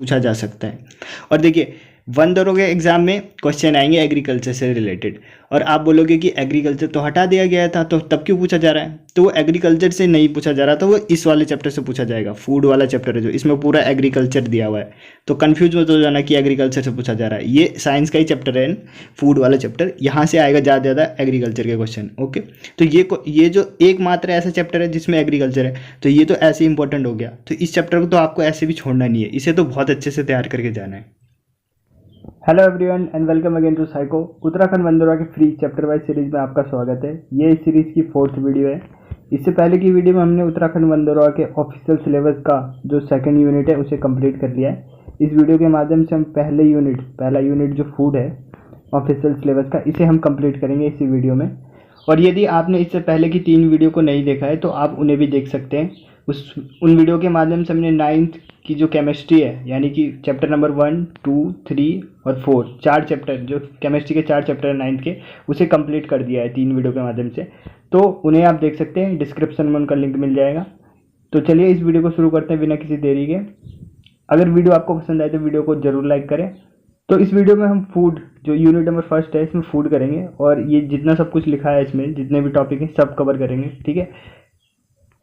पूछा जा सकता है। और देखिए, वन दौरों के एग्जाम में क्वेश्चन आएंगे एग्रीकल्चर से रिलेटेड, और आप बोलोगे कि एग्रीकल्चर तो हटा दिया गया था तो तब क्यों पूछा जा रहा है, तो वो एग्रीकल्चर से नहीं पूछा जा रहा था, वो इस वाले चैप्टर से पूछा जाएगा। फूड वाला चैप्टर है जो, इसमें पूरा एग्रीकल्चर दिया हुआ है। तो कंफ्यूज मत हो जाना कि एग्रीकल्चर से पूछा जा रहा है, ये साइंस का ही चैप्टर है, फूड वाला चैप्टर, यहाँ से आएगा ज़्यादा ज़्यादा एग्रीकल्चर के क्वेश्चन। ओके, तो ये जो एकमात्र ऐसा चैप्टर है जिसमें एग्रीकल्चर है, तो ये तो ऐसे इंपॉर्टेंट हो गया। तो इस चैप्टर को तो आपको ऐसे भी छोड़ना नहीं है, इसे तो बहुत अच्छे से तैयार करके जाना है। Hello everyone and welcome again to psycho. Uttarakhand वन दौरा के फ्री चैप्टर वाइज सीरीज में आपका स्वागत है। ये इस सीरीज की 4th वीडियो है। इससे पहले की वीडियो में हमने उत्तराखंड वन दौरा के ऑफिशियल सिलेबस का जो 2nd यूनिट है उसे कंप्लीट कर लिया है। इस वीडियो के माध्यम से हम पहला यूनिट जो फूड है ऑफिशियल सिलेबस का, इसे हम कंप्लीट करेंगे इसी वीडियो में। और यदि आपने इससे पहले की 3 वीडियो को नहीं देखा है तो आप उन्हें भी देख सकते हैं। उन वीडियो के माध्यम से हमने 9th की जो केमिस्ट्री है, यानी कि चैप्टर नंबर 1, 2, 3 और 4, 4 चैप्टर, जो केमिस्ट्री के 4 चैप्टर है 9th के, उसे कंप्लीट कर दिया है 3 वीडियो के माध्यम से। तो उन्हें आप देख सकते हैं, डिस्क्रिप्शन में उनका लिंक मिल जाएगा। तो चलिए इस वीडियो को शुरू करते हैं बिना किसी देरी के। अगर वीडियो आपको पसंद आए तो वीडियो को जरूर लाइक करें। तो इस वीडियो में हम फूड, जो यूनिट नंबर 1 है, इसमें फूड करेंगे, और ये जितना सब कुछ लिखा है इसमें, जितने भी टॉपिक हैं सब कवर करेंगे, ठीक है।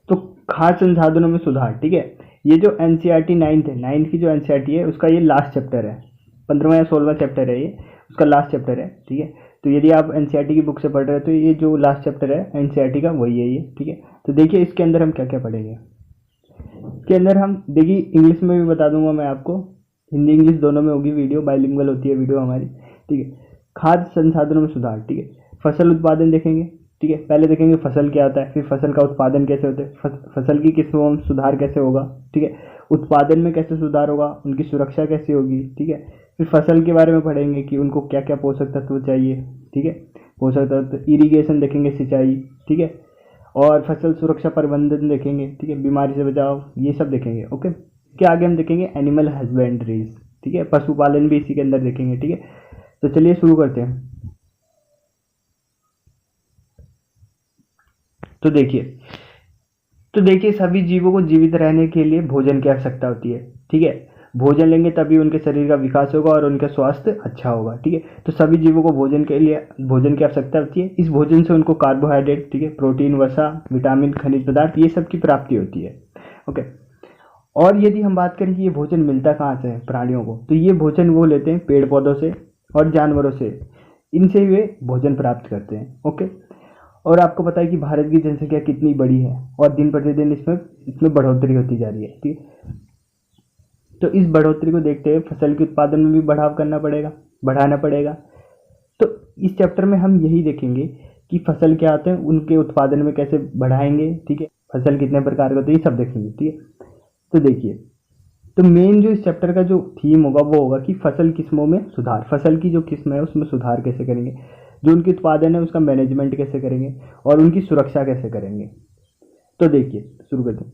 तो खाद्य संसाधनों में सुधार, ठीक है। ये जो एनसीईआरटी 9th की जो एनसीईआरटी है उसका ये लास्ट चैप्टर है, 15वां या 16वां चैप्टर है, ये उसका लास्ट चैप्टर है, ठीक है। तो यदि आप एनसीईआरटी की बुक से पढ़ रहे हैं तो ये जो लास्ट चैप्टर है एनसीईआरटी का वही है ये, ठीक है। तो देखिए इसके अंदर हम क्या क्या पढ़ेंगे। इसके अंदर हम देखिए, इंग्लिश में भी बता दूंगा मैं आपको, हिंदी इंग्लिश दोनों में होगी वीडियो, बाइलिंगुअल होती है वीडियो हमारी, ठीक है। खाद्य संसाधनों में सुधार, ठीक है। फसल उत्पादन देखेंगे, ठीक है। पहले देखेंगे फसल क्या होता है, फिर फसल का उत्पादन कैसे होता है, फसल की किस्मों में सुधार कैसे होगा, ठीक है। उत्पादन में कैसे सुधार होगा, उनकी सुरक्षा कैसे होगी, ठीक है। फिर फसल के बारे में पढ़ेंगे कि उनको क्या क्या पोषक तत्व चाहिए, ठीक है। पोषक तत्व, इरिगेशन देखेंगे, सिंचाई, ठीक है। और फसल सुरक्षा प्रबंधन देखेंगे, ठीक है। बीमारी से बचाव, ये सब देखेंगे, ओके। इसके आगे हम देखेंगे एनिमल हस्बेंड्रीज, ठीक है। पशुपालन भी इसी के अंदर देखेंगे, ठीक है। तो चलिए शुरू करते हैं। तो देखिए सभी जीवों को जीवित रहने के लिए भोजन की आवश्यकता होती है, ठीक है। भोजन लेंगे तभी उनके शरीर का विकास होगा और उनका स्वास्थ्य अच्छा होगा, ठीक है। तो सभी जीवों को भोजन की आवश्यकता होती है। इस भोजन से उनको कार्बोहाइड्रेट, ठीक है, प्रोटीन, वसा, विटामिन, खनिज पदार्थ, ये सब की प्राप्ति होती है, ओके। और यदि हम बात करें कि ये भोजन मिलता कहाँ से है प्राणियों को, तो ये भोजन वो लेते हैं पेड़ पौधों से और जानवरों से, इनसे ही वे भोजन प्राप्त करते हैं, ओके। और आपको पता है कि भारत की जनसंख्या कितनी बड़ी है और दिन प्रतिदिन इसमें बढ़ोतरी होती जा रही है, ठीक है। तो इस बढ़ोतरी को देखते हुए फसल के उत्पादन में भी बढ़ाना पड़ेगा। तो इस चैप्टर में हम यही देखेंगे कि फसल क्या आते हैं, उनके उत्पादन में कैसे बढ़ाएंगे, ठीक है। फसल कितने प्रकार के होते हैं, ये सब देखेंगे, ठीक है। तो देखिए, तो मेन जो इस चैप्टर का जो थीम होगा वो होगा कि फसल किस्मों में सुधार, फसल की जो किस्म है उसमें सुधार कैसे करेंगे, जो उनकी उत्पादन है उसका मैनेजमेंट कैसे करेंगे और उनकी सुरक्षा कैसे करेंगे। तो देखिए शुरू करते हैं।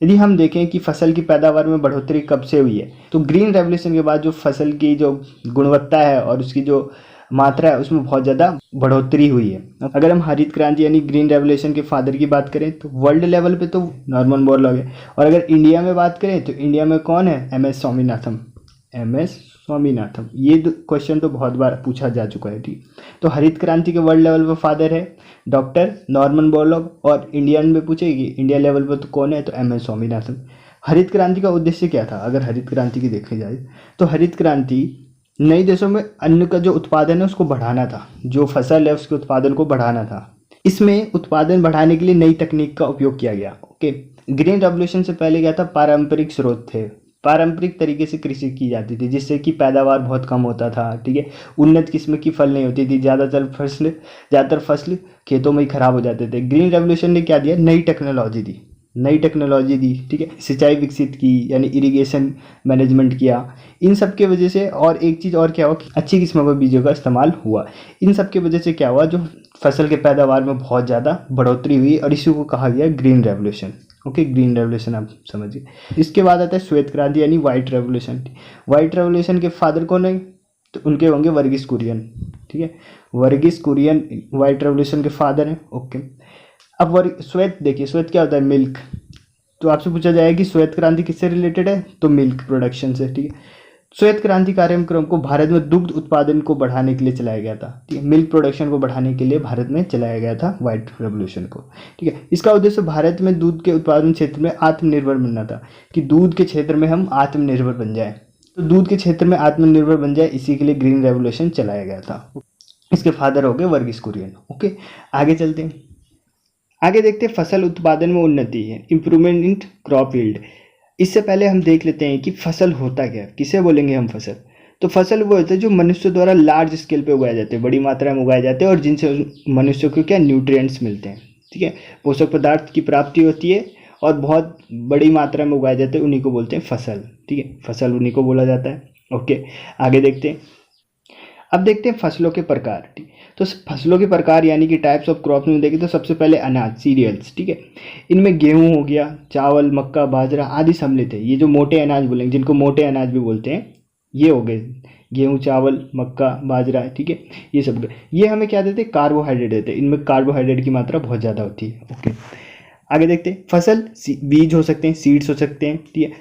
यदि हम देखें कि फसल की पैदावार में बढ़ोतरी कब से हुई है, तो ग्रीन रेवोल्यूशन के बाद जो फसल की जो गुणवत्ता है और उसकी जो मात्रा है उसमें बहुत ज़्यादा बढ़ोतरी हुई है। अगर हम हरित क्रांति यानी ग्रीन रेवोल्यूशन के फादर की बात करें तो वर्ल्ड लेवल पे तो नॉर्मन बोरलॉग है, और अगर इंडिया में बात करें तो इंडिया में कौन है, MS स्वामीनाथन। ये क्वेश्चन तो बहुत बार पूछा जा चुका है, ठीक। तो हरित क्रांति के वर्ल्ड लेवल पर फादर है डॉक्टर नॉर्मन बोरलॉग, और इंडियन में पूछेगी इंडिया लेवल पर तो कौन है, तो MS स्वामीनाथन। हरित क्रांति का उद्देश्य क्या था, अगर हरित क्रांति की देखी जाए तो हरित क्रांति नए देशों में अन्न का जो उत्पादन है उसको बढ़ाना था, जो फसल है उसके उत्पादन को बढ़ाना था। इसमें उत्पादन बढ़ाने के लिए नई तकनीक का उपयोग किया गया, ओके। ग्रीन रेवोल्यूशन से पहले क्या था, पारंपरिक स्रोत थे, पारंपरिक तरीके से कृषि की जाती थी जिससे कि पैदावार बहुत कम होता था, ठीक है। उन्नत किस्म की फल नहीं होती थी, ज़्यादातर फसल खेतों में ही खराब हो जाते थे। ग्रीन रेवोल्यूशन ने क्या दिया, नई टेक्नोलॉजी दी, ठीक है। सिंचाई विकसित की, यानी इरिगेशन मैनेजमेंट किया। इन सब के वजह से, और एक चीज़ और क्या हुआ, अच्छी किस्मों के बीजों का इस्तेमाल हुआ। इन सब की वजह से क्या हुआ, जो फसल के पैदावार में बहुत ज़्यादा बढ़ोतरी हुई, और इसी को कहा गया green revolution, okay. Green revolution आप समझिए। इसके बाद आता है श्वेत क्रांति यानी व्हाइट रेवोल्यूशन के फादर कौन है, तो उनके होंगे वर्गीस कुरियन, ठीक है। वर्गीस कुरियन व्हाइट रेवोल्यूशन के फादर हैं, ओके। अब श्वेत देखिए, श्वेत क्या होता है, मिल्क, तो आपसे पूछा जाएगा कि श्वेत क्रांति किससे रिलेटेड है, तो मिल्क प्रोडक्शन से, ठीक है। श्वेत क्रांति कार्यक्रम को भारत में दुग्ध उत्पादन को बढ़ाने के लिए चलाया गया था, ठीक है। मिल्क प्रोडक्शन को बढ़ाने के लिए भारत में चलाया गया था व्हाइट रेवोल्यूशन को, ठीक है। इसका उद्देश्य भारत में दूध के उत्पादन क्षेत्र में आत्मनिर्भर बनना था, कि दूध के क्षेत्र में हम आत्मनिर्भर बन जाए, तो दूध के क्षेत्र में आत्मनिर्भर बन जाए, इसी के लिए ग्रीन रेवोल्यूशन चलाया गया था। इसके फादर हो गए वर्गीस कुरियन। ओके, आगे चलते हैं। आगे देखते हैं फसल उत्पादन में उन्नति है, इम्प्रूवमेंट इन क्रॉप यील्ड। इससे पहले हम देख लेते हैं कि फसल होता क्या है, किसे बोलेंगे हम फसल। तो फसल वो होता है जो मनुष्य द्वारा लार्ज स्केल पे उगाए जाते हैं, बड़ी मात्रा में उगाए जाते हैं, और जिनसे मनुष्य को क्या न्यूट्रिएंट्स मिलते हैं, ठीक है, पोषक पदार्थ की प्राप्ति होती है, और बहुत बड़ी मात्रा में उगाए जाते हैं, उन्हीं को बोलते हैं फसल, ठीक है। फसल उन्हीं को बोला जाता है। ओके, आगे देखते हैं। अब देखते हैं फसलों के प्रकार, ठीक। तो फसलों के प्रकार यानी कि टाइप्स ऑफ क्रॉप में देखें तो सबसे पहले अनाज, सीरियल्स, ठीक है। इनमें गेहूं हो गया, चावल, मक्का, बाजरा आदि सम्मिलित है। ये जो मोटे अनाज बोलेंगे, जिनको मोटे अनाज भी बोलते हैं, ये हो गए गेहूं, चावल, मक्का, बाजरा, ठीक है, ये सब। ये हमें क्या देते हैं, कार्बोहाइड्रेट देते हैं। इनमें कार्बोहाइड्रेट की मात्रा बहुत ज़्यादा होती है। ओके, आगे देखते हैं। फसल बीज हो सकते हैं, सीड्स हो सकते हैं, ठीक है,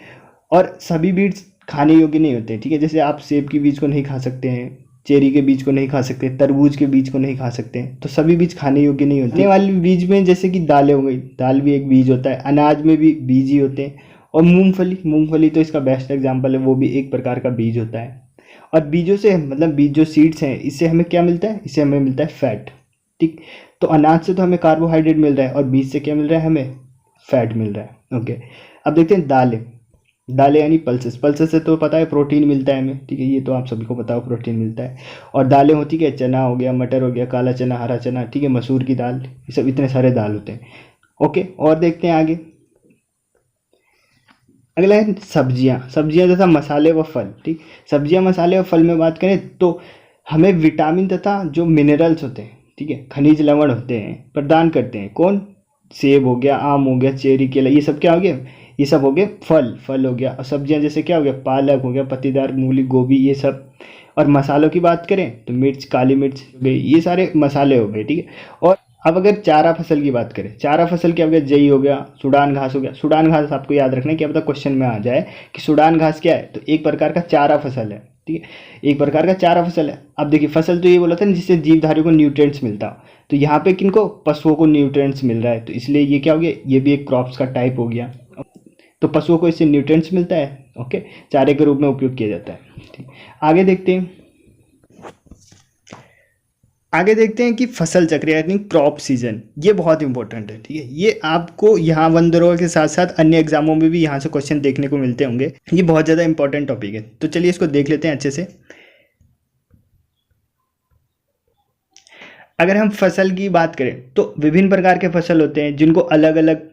और सभी बीज खाने योग्य नहीं होते, ठीक है। जैसे आप सेब के बीज को नहीं खा सकते हैं, चेरी के बीज को नहीं खा सकते, तरबूज के बीज को नहीं खा सकते, तो सभी बीज खाने योग्य नहीं होते। खाने वाले बीज में जैसे कि दालें हो गई, दाल भी एक बीज होता है, अनाज में भी बीज ही होते हैं, और मूंगफली तो इसका बेस्ट एग्जांपल है, वो भी एक प्रकार का बीज होता है। और बीजों से मतलब बीज जो सीड्स हैं, इससे हमें क्या मिलता है, इससे हमें मिलता है फैट, ठीक। तो अनाज से तो हमें कार्बोहाइड्रेट मिल रहा है, और बीज से क्या मिल रहा है, हमें फैट मिल रहा है। ओके, अब देखते हैं दालें यानी पल्सेस से तो पता है प्रोटीन मिलता है हमें, ठीक है, ये तो आप सभी को पता हो, प्रोटीन मिलता है। और दालें होती है, चना हो गया, मटर हो गया, काला चना, हरा चना, ठीक है, मसूर की दाल, ये सब इतने सारे दाल होते हैं। ओके, और देखते हैं आगे। अगला है सब्जियां तथा मसाले व फल, ठीक। सब्जियां, मसाले और फल में बात करें तो हमें विटामिन तथा जो मिनरल्स होते हैं, ठीक है, खनिज लवण होते हैं, प्रदान करते हैं। कौन, सेब हो गया, आम हो गया, चेरी, केला, ये सब क्या हो गया, ये सब हो गए फल हो गया। और सब्जियां जैसे क्या हो गया, पालक हो गया, पत्तीदार मूली, गोभी, ये सब। और मसालों की बात करें तो मिर्च, काली मिर्च हो गई, ये सारे मसाले हो गए, ठीक है। और अब अगर चारा फसल की बात करें, चारा फसल क्या हो गया, जई हो गया, सूडान घास हो गया। सूडान घास आपको याद रखना है, क्या पता क्वेश्चन में आ जाए कि सूडान घास क्या है, तो एक प्रकार का चारा फसल है, ठीक है, एक प्रकार का चारा फसल है। अब देखिए, फसल तो ये बोला था ना जिससे जीवधारियों को न्यूट्रिएंट्स मिलता हो, तो यहाँ पे किनको, पशुओं को न्यूट्रिएंट्स मिल रहा है, तो इसलिए ये क्या हो गया, ये भी एक क्रॉप्स का टाइप हो गया। तो पशुओं को इससे न्यूट्रिएंट्स मिलता है, ओके, चारे के रूप में उपयोग किया जाता है, ठीक। आगे देखते हैं कि फसल चक्र यानी क्रॉप सीजन, ये बहुत इंपॉर्टेंट है, ठीक है। ये आपको यहाँ वन दरोगा के साथ साथ अन्य एग्जामों में भी यहाँ से क्वेश्चन देखने को मिलते होंगे। ये बहुत ज़्यादा इंपॉर्टेंट टॉपिक है, तो चलिए इसको देख लेते हैं अच्छे से। अगर हम फसल की बात करें तो विभिन्न प्रकार के फसल होते हैं, जिनको अलग अलग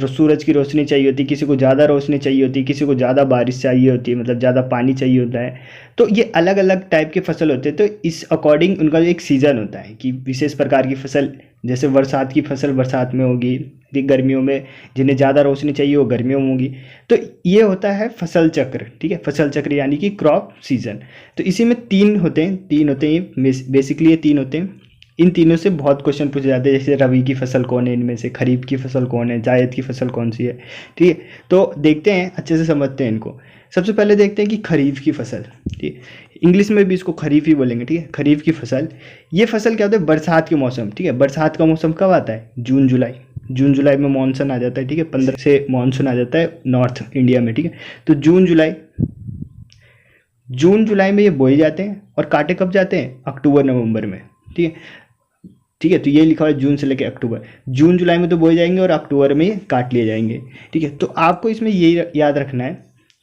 सूरज की रोशनी चाहिए होती है, किसी को ज़्यादा रोशनी चाहिए होती है, किसी को ज़्यादा बारिश चाहिए होती है, मतलब ज़्यादा पानी चाहिए होता है। तो ये अलग अलग टाइप के फसल होते हैं, तो इस अकॉर्डिंग उनका एक सीज़न होता है कि विशेष प्रकार की फसल, जैसे बरसात की फसल बरसात में होगी, गर्मियों में जिन्हें ज़्यादा रोशनी चाहिए वो गर्मियों में होगी। तो ये होता है फसल चक्र, ठीक है, फसल चक्र यानी कि क्रॉप सीजन। तो इसी में तीन होते हैं बेसिकली, ये तीन होते हैं। इन तीनों से बहुत क्वेश्चन पूछे जाते हैं, जैसे रबी की फसल कौन है, इनमें से खरीफ की फसल कौन है, जायद की फसल कौन सी है, ठीक है। तो देखते हैं, अच्छे से समझते हैं इनको। सबसे पहले देखते हैं कि खरीफ की फसल, ठीक है, इंग्लिश में भी इसको खरीफ ही बोलेंगे, ठीक है। खरीफ की फसल, ये फसल क्या होता है, बरसात के मौसम, ठीक है। बरसात का मौसम कब आता है, जून जुलाई में मानसून आ जाता है, ठीक है, 15 से मानसून आ जाता है नॉर्थ इंडिया में, ठीक है। तो जून जुलाई में ये बोए जाते हैं, और काटे कब जाते हैं, अक्टूबर नवंबर में, ठीक है। तो ये लिखा हुआ है जून से लेकर अक्टूबर, जून जुलाई में तो बोए जाएंगे और अक्टूबर में ये काट लिए जाएंगे, ठीक है। तो आपको इसमें ये याद रखना है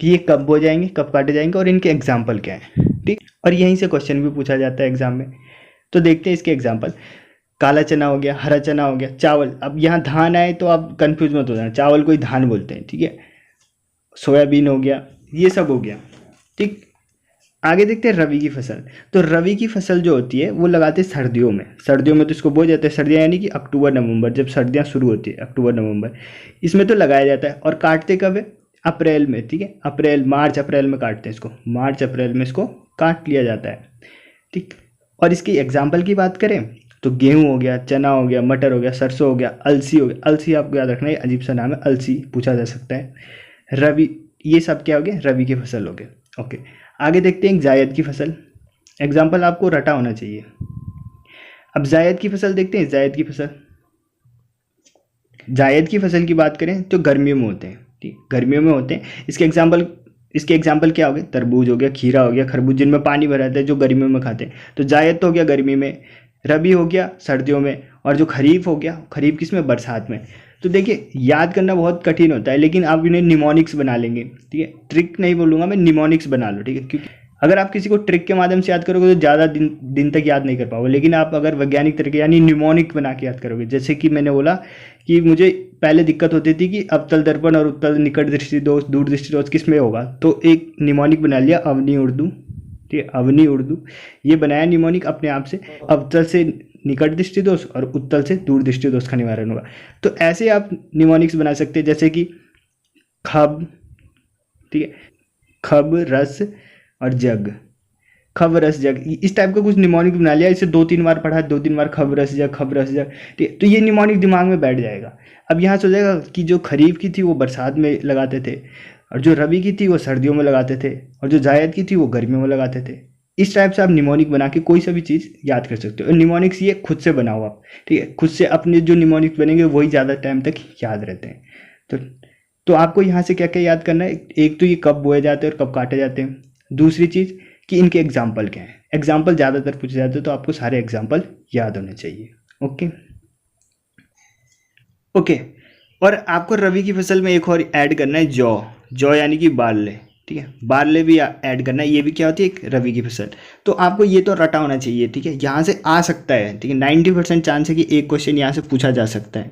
कि ये कब बोए जाएंगे, कब काटे जाएंगे, और इनके एग्जाम्पल क्या है, ठीक। और यहीं से क्वेश्चन भी पूछा जाता है एग्जाम में। तो देखते हैं इसके एग्जाम्पल। काला चना हो गया, हरा चना हो गया, चावल। अब यहाँ धान आए तो आप कन्फ्यूज मत हो जाना, चावल को ही धान बोलते हैं, ठीक है। सोयाबीन हो गया, ये सब हो गया, ठीक। आगे देखते हैं रबी की फसल। तो रबी की फसल जो होती है वो लगाते हैं सर्दियों में तो इसको बोया जाता है। सर्दियाँ यानी कि अक्टूबर नवंबर, जब सर्दियाँ शुरू होती है अक्टूबर नवंबर, इसमें तो लगाया जाता है। और काटते कब है, अप्रैल में, ठीक है, मार्च अप्रैल में काटते हैं इसको, मार्च अप्रैल में इसको काट लिया जाता है, ठीक। और इसकी एग्जाम्पल की बात करें तो गेहूँ हो गया, चना हो गया, मटर हो गया, सरसों हो गया, अलसी हो गया। अलसी आपको याद रखना है, अजीब सा नाम है, अलसी पूछा जा सकता है। रबी, ये सब क्या हो गया, रबी की फसल हो गए। ओके, आगे देखते हैं जायद की फसल। एग्जाम्पल आपको रटा होना चाहिए। अब जायद की फसल देखते हैं। जायद की फसल, जायद की फसल की बात करें तो गर्मियों में होते हैं, ठीक, गर्मियों में होते हैं। इसके एग्जाम्पल क्या हो गए, तरबूज हो गया, खीरा हो गया, खरबूज, जिनमें पानी भरा रहता है, जो गर्मियों में खाते हैं। तो जायद तो हो गया गर्मी में, रबी हो गया सर्दियों में, और जो खरीफ हो गया, खरीफ किस में, बरसात में। तो देखिए याद करना बहुत कठिन होता है, लेकिन आप इन्हें निमोनिक्स बना लेंगे, ठीक है। ट्रिक नहीं बोलूँगा मैं, निमोनिक्स बना लो, ठीक है। क्योंकि अगर आप किसी को ट्रिक के माध्यम से याद करोगे तो ज़्यादा दिन तक याद नहीं कर पाओगे, लेकिन आप अगर वैज्ञानिक तरीके यानी निमोनिक बना के याद करोगे, जैसे कि मैंने बोला कि मुझे पहले दिक्कत होती थी कि अवतल दर्पण और उत्तल निकट दृष्टि दोष, दूर दृष्टि दोष किस में होगा, तो एक निमोनिक बना लिया, अवनी उर्दू, ठीक है, अवनी उर्दू, ये बनाया निमोनिक अपने आप से। अवतल से निकट दृष्टि दोष और उत्तल से दूर दृष्टि दोष का निवारण होगा। तो ऐसे आप निमोनिक्स बना सकते हैं, जैसे कि खब, ठीक है, खब, रस और जग, खब रस जग, इस टाइप का कुछ निमोनिक बना लिया। इसे 2-3 बार पढ़ा, 2-3 बार खब रस जग, खब रस जग, ठीक है। तो ये निमोनिक दिमाग में बैठ जाएगा। अब यहाँ से हो जाएगा कि जो खरीफ की थी वो बरसात में लगाते थे, और जो रबी की थी वो सर्दियों में लगाते थे, और जो जायद की थी वो गर्मियों में लगाते थे। इस टाइप से आप निमोनिक बना के कोई सा भी चीज़ याद कर सकते हो। और निमोनिक्स ये खुद से बनाओ आप, ठीक है, खुद से अपने जो निमोनिक्स बनेंगे वही ज़्यादा टाइम तक याद रहते हैं। तो आपको यहाँ से क्या क्या याद करना है, एक तो ये कब बोए जाते हैं और कब काटे जाते हैं। दूसरी चीज़ कि इनके एग्जाम्पल क्या हैं। एग्जाम्पल ज़्यादातर पूछे जाते हैं, तो आपको सारे एग्जाम्पल याद होने चाहिए। ओके, और आपको रबी की फसल में एक और ऐड करना है, जौ यानी कि बारले, ठीक है, बारले भी ऐड करना है। ये भी क्या होती है, एक रबी की फसल। तो आपको ये तो रटा होना चाहिए, ठीक है, यहाँ से आ सकता है, ठीक है, 90% चांस है कि एक क्वेश्चन यहाँ से पूछा जा सकता है।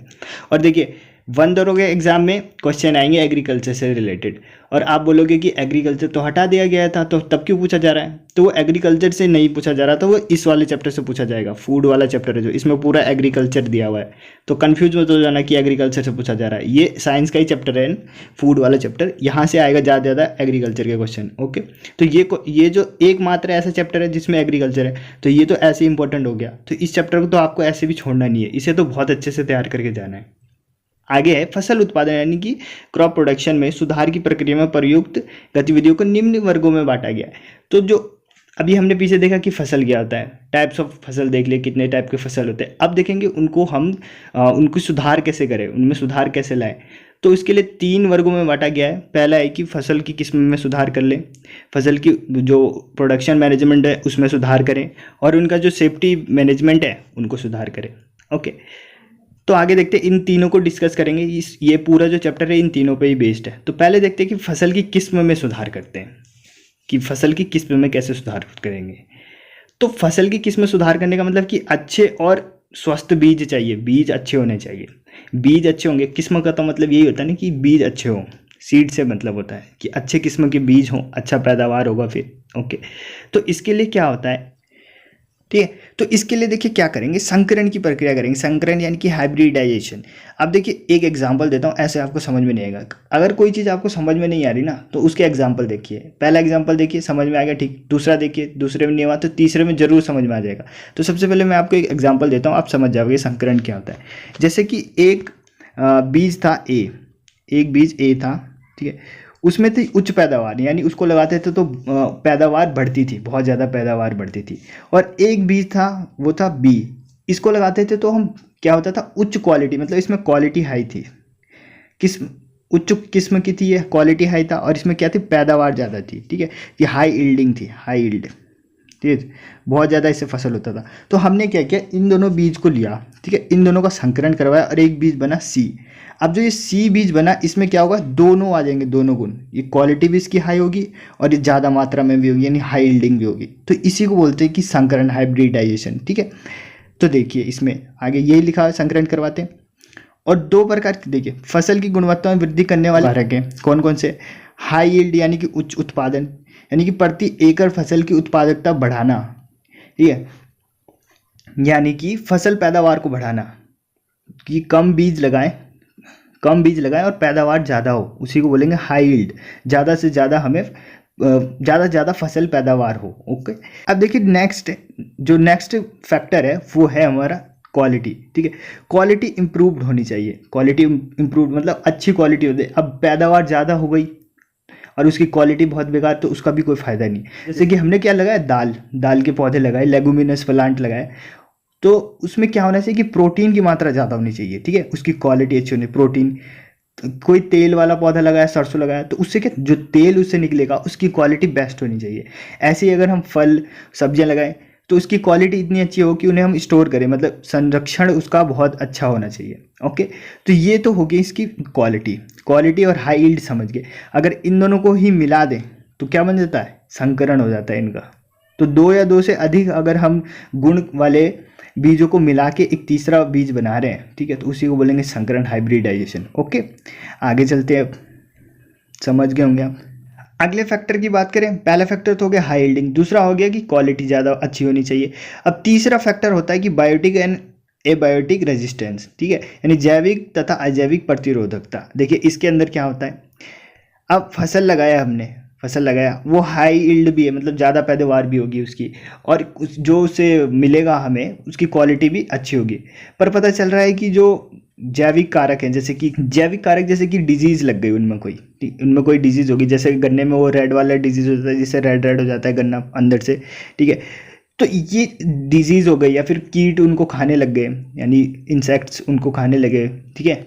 और देखिए वन दौरोगे एग्जाम में क्वेश्चन आएंगे एग्रीकल्चर से रिलेटेड, और आप बोलोगे कि एग्रीकल्चर तो हटा दिया गया था, तो तब क्यों पूछा जा रहा है। तो वो एग्रीकल्चर से नहीं पूछा जा रहा था, वो इस वाले चैप्टर से पूछा जाएगा। फूड वाला चैप्टर है जो, इसमें पूरा एग्रीकल्चर दिया हुआ है। तो कन्फ्यूज मत हो जाना कि एग्रीकल्चर से पूछा जा रहा है, ये साइंस का ही चैप्टर है, फूड वाला चैप्टर, यहाँ से आएगा ज़्यादा से ज़्यादा एग्रीकल्चर के क्वेश्चन। ओके, तो ये जो एकमात्र ऐसा चैप्टर है जिसमें एग्रीकल्चर है, तो ये तो ऐसे इंपॉर्टेंट हो गया। तो इस चैप्टर को तो आपको ऐसे भी छोड़ना नहीं है, इसे तो बहुत अच्छे से तैयार करके जाना है। आगे है फसल उत्पादन यानी कि क्रॉप प्रोडक्शन में सुधार की प्रक्रिया में प्रयुक्त गतिविधियों को निम्न वर्गों में बांटा गया है। तो जो अभी हमने पीछे देखा कि फसल क्या होता है, टाइप्स ऑफ फसल देख लिए, कितने टाइप के फसल होते हैं। अब देखेंगे उनको हम उनको सुधार कैसे करें, उनमें सुधार कैसे लाएं। तो इसके लिए 3 वर्गों में बांटा गया है। पहला है कि फसल की किस्म में सुधार कर लें, फसल की जो प्रोडक्शन मैनेजमेंट है उसमें सुधार करें, और उनका जो सेफ्टी मैनेजमेंट है उनको सुधार करें। ओके, तो आगे देखते हैं, इन तीनों को डिस्कस करेंगे। ये पूरा जो चैप्टर है इन तीनों पे ही बेस्ड है। तो पहले देखते हैं कि फसल की किस्म में सुधार करते हैं, कि फसल की किस्म में कैसे सुधार करेंगे। तो फसल की किस्म में सुधार करने का मतलब कि अच्छे और स्वस्थ बीज चाहिए, बीज अच्छे होने चाहिए। बीज अच्छे होंगे, किस्म का तो मतलब यही होता है ना कि बीज अच्छे हों, सीड से मतलब होता है कि अच्छे किस्म के बीज हों, अच्छा पैदावार होगा फिर। ओके, तो इसके लिए क्या होता है, ठीक है, तो इसके लिए देखिए क्या करेंगे, संकरण की प्रक्रिया करेंगे। संकरण यानी कि हाइब्रिडाइजेशन। अब देखिए एक एग्जांपल देता हूँ, ऐसे आपको समझ में नहीं आएगा। अगर कोई चीज़ आपको समझ में नहीं आ रही ना, तो उसके एग्जांपल देखिए। पहला एग्जांपल देखिए, समझ में आ गया, ठीक। दूसरा देखिए, दूसरे में नहीं हुआ तो तीसरे में जरूर समझ में आ जाएगा। तो सबसे पहले मैं आपको एक एग्जाम्पल देता हूँ, आप समझ जाओगे संकरण क्या होता है। जैसे कि एक बीज था ए, एक बीज ए था, ठीक है, उसमें थी उच्च पैदावार, यानी उसको लगाते थे तो पैदावार बढ़ती थी, बहुत ज़्यादा पैदावार बढ़ती थी। और एक बीज था, वो था बी, इसको लगाते थे तो हम क्या होता था, उच्च क्वालिटी, मतलब इसमें क्वालिटी हाई थी, किस्म उच्च किस्म की थी, ये क्वालिटी हाई था, और इसमें क्या थी, पैदावार ज़्यादा थी, ठीक है, कि हाई यील्डिंग थी, हाई यील्ड, ठीक है, बहुत ज़्यादा इससे फसल होता था। तो हमने क्या किया, इन दोनों बीज को लिया, ठीक है, इन दोनों का संकरण करवाया, और एक बीज बना सी। अब जो ये सी बीज बना, इसमें क्या होगा, दोनों आ जाएंगे, दोनों गुण, ये क्वालिटी भी इसकी हाई होगी और ये ज़्यादा मात्रा में भी होगी, यानी हाई यील्डिंग भी होगी। तो इसी को बोलते हैं कि संकरण, हाइब्रिडाइजेशन, ठीक है। तो देखिए इसमें आगे यही लिखा है, संकरण करवाते हैं। और 2 प्रकार के देखिए फसल की गुणवत्ता में वृद्धि करने वाले कारक हैं, कौन कौन से, हाई यील्ड यानी कि उच्च उत्पादन, यानी कि प्रति एकड़ फसल की उत्पादकता बढ़ाना, ठीक है, यानी कि फसल पैदावार को बढ़ाना, कि कम बीज लगाएं और पैदावार ज़्यादा हो, उसी को बोलेंगे हाई यील्ड। ज़्यादा से ज़्यादा हमें ज़्यादा से ज़्यादा फसल पैदावार हो। ओके, अब देखिए नेक्स्ट फैक्टर है वो है हमारा क्वालिटी। ठीक है, क्वालिटी इम्प्रूव्ड होनी चाहिए। क्वालिटी इम्प्रूव्ड मतलब अच्छी क्वालिटी होती है। अब पैदावार ज़्यादा हो गई और उसकी क्वालिटी बहुत बेकार, तो उसका भी कोई फ़ायदा नहीं। जैसे कि हमने क्या लगाया, दाल के पौधे लगाए, लेगुमिनस प्लांट लगाए, तो उसमें क्या होना चाहिए कि प्रोटीन की मात्रा ज़्यादा होनी चाहिए। ठीक है, उसकी क्वालिटी अच्छी होनी, प्रोटीन। कोई तेल वाला पौधा लगाया, सरसों लगाया, तो उससे क्या, जो तेल उससे निकलेगा उसकी क्वालिटी बेस्ट होनी चाहिए। ऐसे ही अगर हम फल सब्जियां लगाएं तो उसकी क्वालिटी इतनी अच्छी हो कि उन्हें हम स्टोर करें, मतलब संरक्षण उसका बहुत अच्छा होना चाहिए। ओके, तो ये तो होगी इसकी क्वालिटी और हाई यील्ड समझ गए। अगर इन दोनों को ही मिला दें तो क्या बन जाता है, संकरण हो जाता है इनका। तो दो या दो से अधिक अगर हम गुण वाले बीजों को मिला के एक तीसरा बीज बना रहे हैं, ठीक है, तो उसी को बोलेंगे संकरण, हाइब्रिडाइजेशन। ओके, आगे चलते हैं, अब समझ गए होंगे आप। अगले फैक्टर की बात करें, पहला फैक्टर तो हो गया हाई यील्डिंग, दूसरा हो गया कि क्वालिटी ज़्यादा अच्छी होनी चाहिए। अब तीसरा फैक्टर होता है कि बायोटिक एंड एबायोटिक रेजिस्टेंस। ठीक है, यानी जैविक तथा अजैविक प्रतिरोधकता। देखिए इसके अंदर क्या होता है, अब फसल लगाया वो हाई यील्ड भी है, मतलब ज़्यादा पैदावार भी होगी उसकी, और जो उसे मिलेगा हमें उसकी क्वालिटी भी अच्छी होगी। पर पता चल रहा है कि जो जैविक कारक हैं, जैसे कि डिजीज़ लग गई उनमें कोई डिजीज़ होगी, जैसे गन्ने में वो रेड वाला डिजीज़ होता है जिससे रेड हो जाता है गन्ना अंदर से। ठीक है, तो ये डिजीज़ हो गई, या फिर कीट उनको खाने लग गए, यानी इंसेक्ट्स उनको खाने लगे। ठीक है,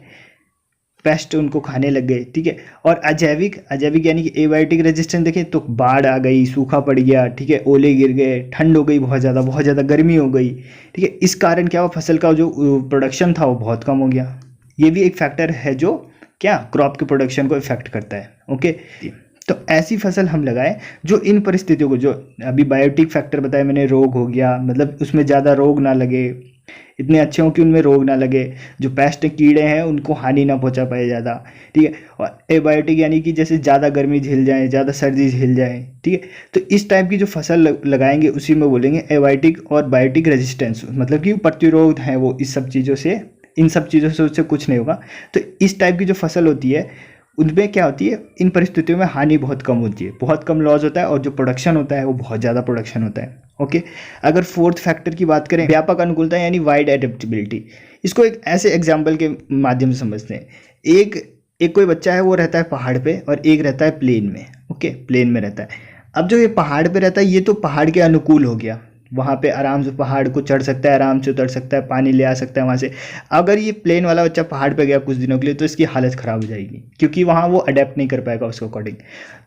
पेस्ट उनको खाने लग गए। ठीक है, और अजैविक यानी कि एबायोटिक रेजिस्टेंस देखें तो बाढ़ आ गई, सूखा पड़ गया, ठीक है, ओले गिर गए, ठंड हो गई, बहुत ज़्यादा गर्मी हो गई। ठीक है, इस कारण क्या हुआ, फसल का जो प्रोडक्शन था वो बहुत कम हो गया। ये भी एक फैक्टर है जो क्या क्रॉप के प्रोडक्शन को इफेक्ट करता है। ओके, तो ऐसी फसल हम लगाए जो इन परिस्थितियों को, जो अभी बायोटिक फैक्टर बताया मैंने, रोग हो गया, मतलब उसमें ज़्यादा रोग ना लगे, इतने अच्छे हों कि उनमें रोग ना लगे, जो पेस्ट कीड़े हैं उनको हानि ना पहुंचा पाए ज़्यादा। ठीक है, और एबायोटिक यानी कि जैसे ज़्यादा गर्मी झेल जाए, ज़्यादा सर्दी झेल जाए। ठीक है, तो इस टाइप की जो फसल लगाएंगे उसी में बोलेंगे एबायोटिक और बायोटिक रेजिस्टेंस, मतलब कि प्रतिरोध है वो इन सब चीज़ों से उससे कुछ नहीं होगा। तो इस टाइप की जो फसल होती है उनमें क्या होती है, इन परिस्थितियों में हानि बहुत कम होती है, बहुत कम लॉस होता है, और जो प्रोडक्शन होता है वो बहुत ज़्यादा प्रोडक्शन होता है। ओके, अगर फोर्थ फैक्टर की बात करें, व्यापक अनुकूलता यानी वाइड एडेप्टेबिलिटी, इसको एक ऐसे एग्जाम्पल के माध्यम से समझते हैं। एक कोई बच्चा है, वो रहता है पहाड़ पे और एक रहता है प्लेन में। ओके, प्लेन में रहता है। अब जो ये पहाड़ पे रहता है ये तो पहाड़ के अनुकूल हो गया, वहाँ पे आराम से पहाड़ को चढ़ सकता है, आराम से उतर सकता है, पानी ले आ सकता है वहाँ से। अगर ये प्लेन वाला बच्चा पहाड़ पे गया कुछ दिनों के लिए तो इसकी हालत ख़राब हो जाएगी, क्योंकि वहाँ वो अडेप्ट नहीं कर पाएगा उसके अकॉर्डिंग।